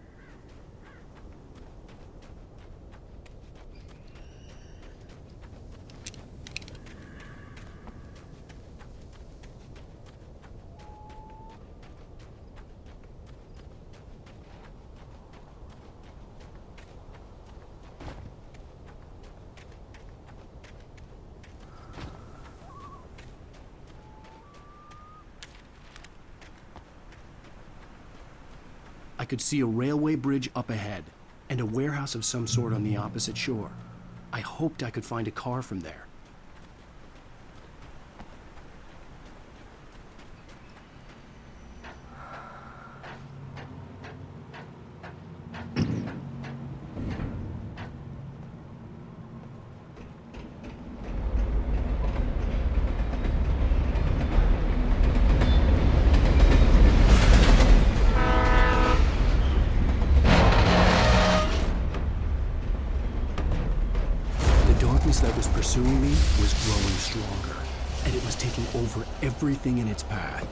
could see a railway bridge up ahead, and a warehouse of some sort on the opposite shore. I hoped I could find a car from there. That was pursuing me was growing stronger, and it was taking over everything in its path.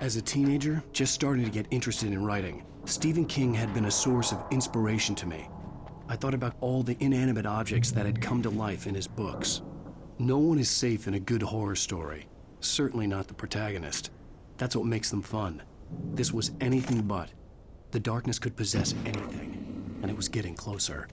As a teenager, just starting to get interested in writing, Stephen King had been a source of inspiration to me. I thought about all the inanimate objects that had come to life in his books. No one is safe in a good horror story. Certainly not the protagonist. That's what makes them fun. This was anything but. The darkness could possess anything, and it was getting closer.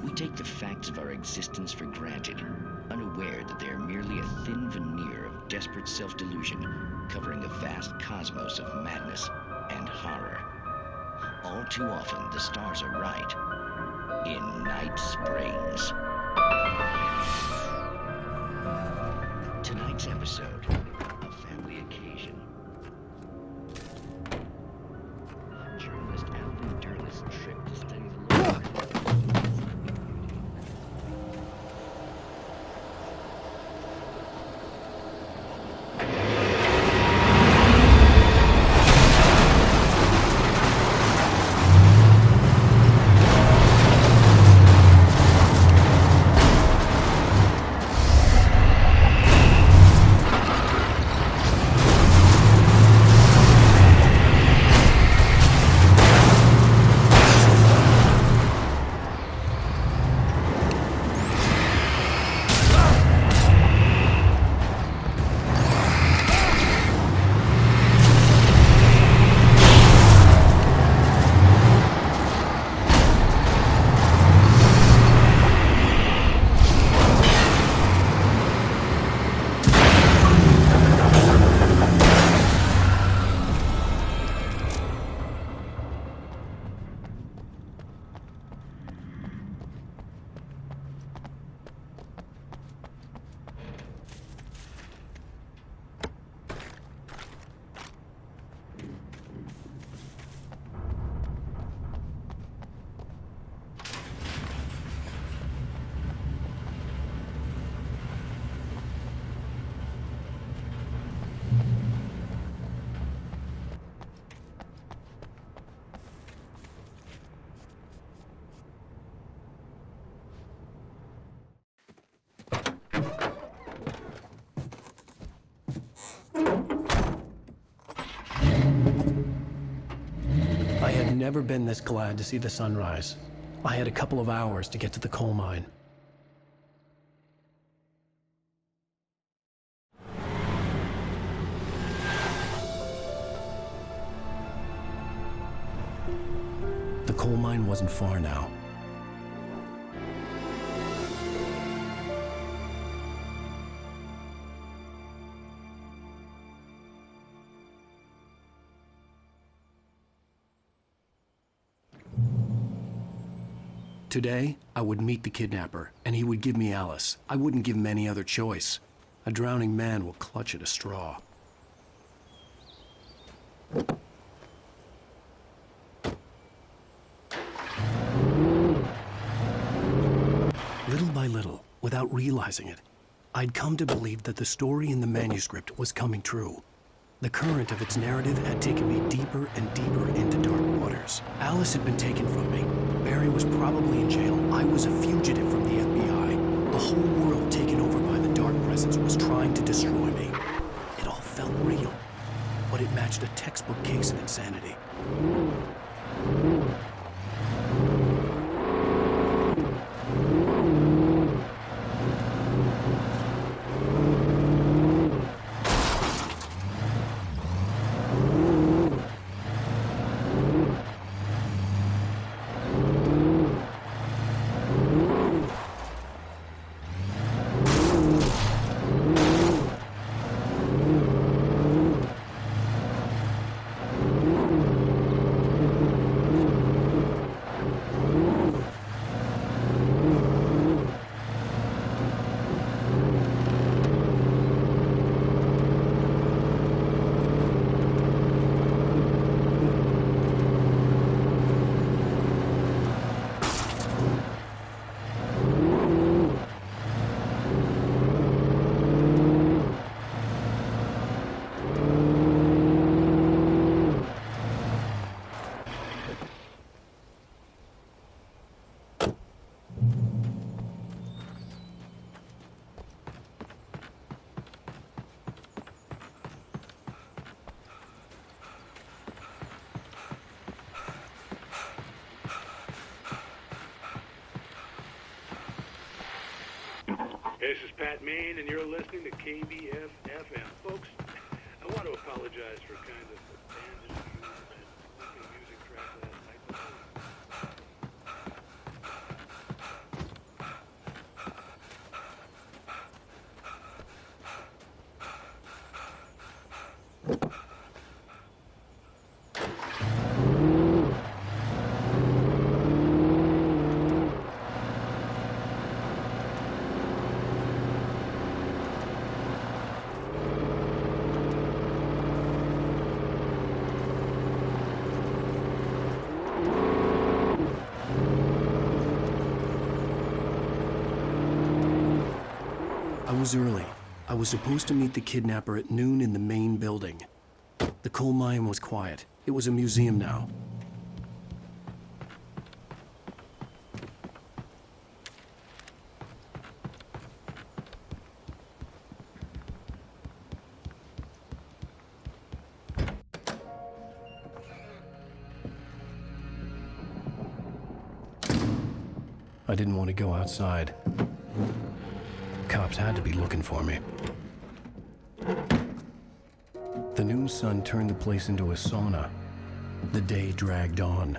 We take the facts of our existence for granted, unaware that they are merely a desperate self-delusion, covering a vast cosmos of madness and horror. All too often, the stars are right. In Night Springs. Tonight's episode, a family occasion. Journalist Alvin Derlis' trip to study the local... I had never been this glad to see the sunrise. I had a couple of hours to get to the coal mine. The coal mine wasn't far now. Today, I would meet the kidnapper, and he would give me Alice. I wouldn't give him any other choice. A drowning man will clutch at a straw. Little by little, without realizing it, I'd come to believe that the story in the manuscript was coming true. The current of its narrative had taken me deeper and deeper into dark waters. Alice had been taken from me. Barry was probably in jail. I was a fugitive from the FBI. The whole world taken over by the dark presence was trying to destroy me. It all felt real, but it matched a textbook case of insanity. This is Pat Main, and you're listening to KBF-FM. Folks, I want to apologize for kind of abandoning you with that music track last night. I was early. I was supposed to meet the kidnapper at noon in the main building. The coal mine was quiet. It was a museum now. I didn't want to go outside. Cops had to be looking for me. The noon sun turned the place into a sauna. The day dragged on.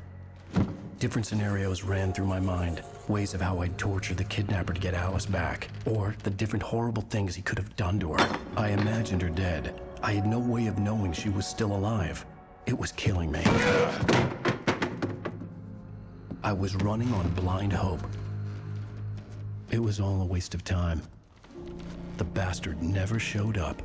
Different scenarios ran through my mind. Ways of how I'd torture the kidnapper to get Alice back. Or the different horrible things he could have done to her. I imagined her dead. I had no way of knowing she was still alive. It was killing me. I was running on blind hope. It was all a waste of time. The bastard never showed up.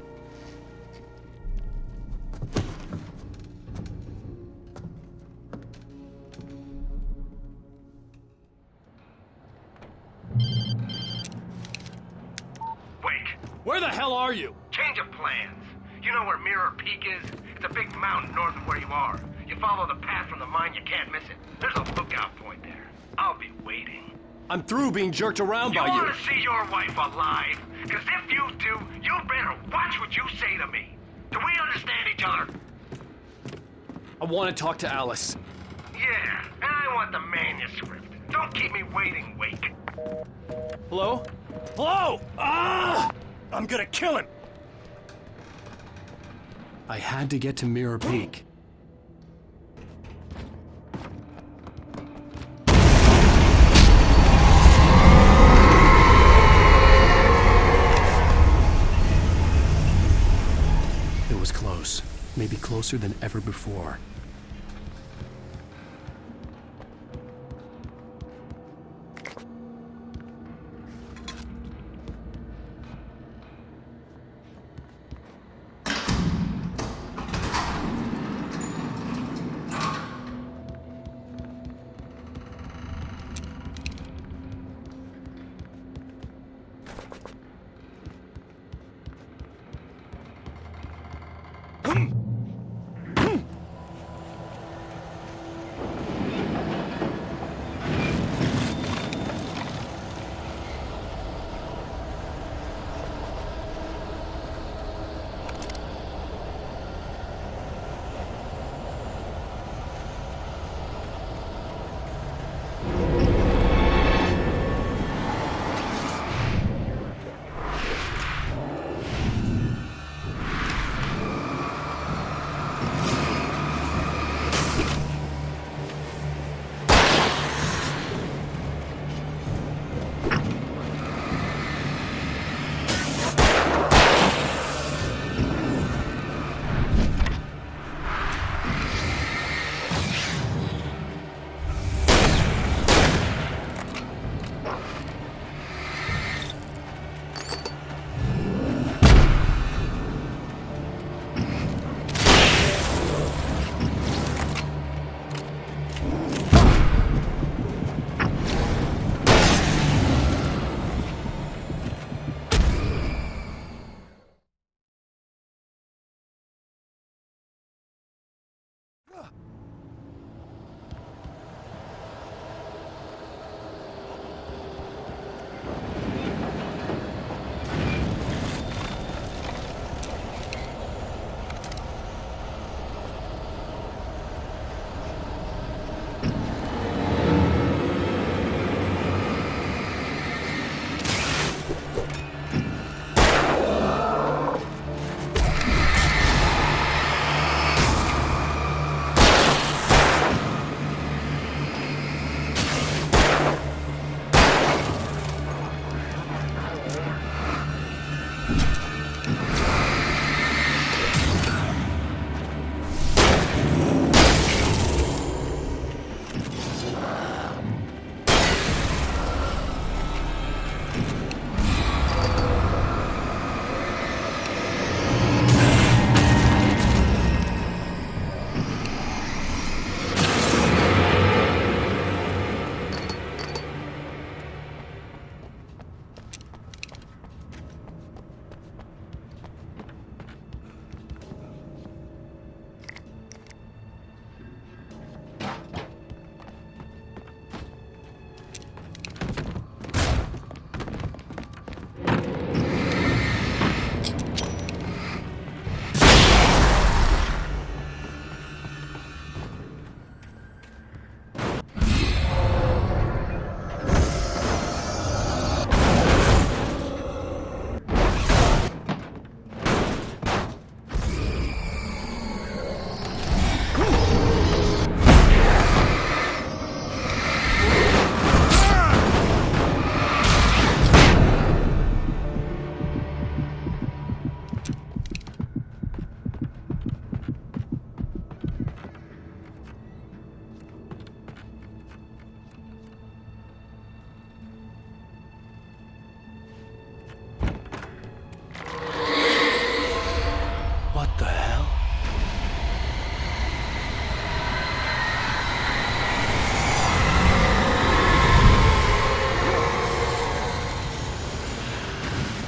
Where the hell are you? Change of plans. You know where Mirror Peak is? It's a big mountain north of where you are. You follow the path from the mine, you can't miss it. There's a lookout point there. I'll be waiting. I'm through being jerked around by you. You want to see your wife alive? Because if you do, you better watch what you say to me. Do we understand each other? I want to talk to Alice. Yeah, and I want the manuscript. Don't keep me waiting, Wake. Hello? Hello! Ah! I'm gonna kill him! I had to get to Mirror Peak. It was close. Maybe closer than ever before.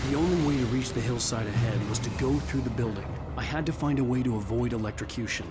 The only way to reach the hillside ahead was to go through the building. I had to find a way to avoid electrocution.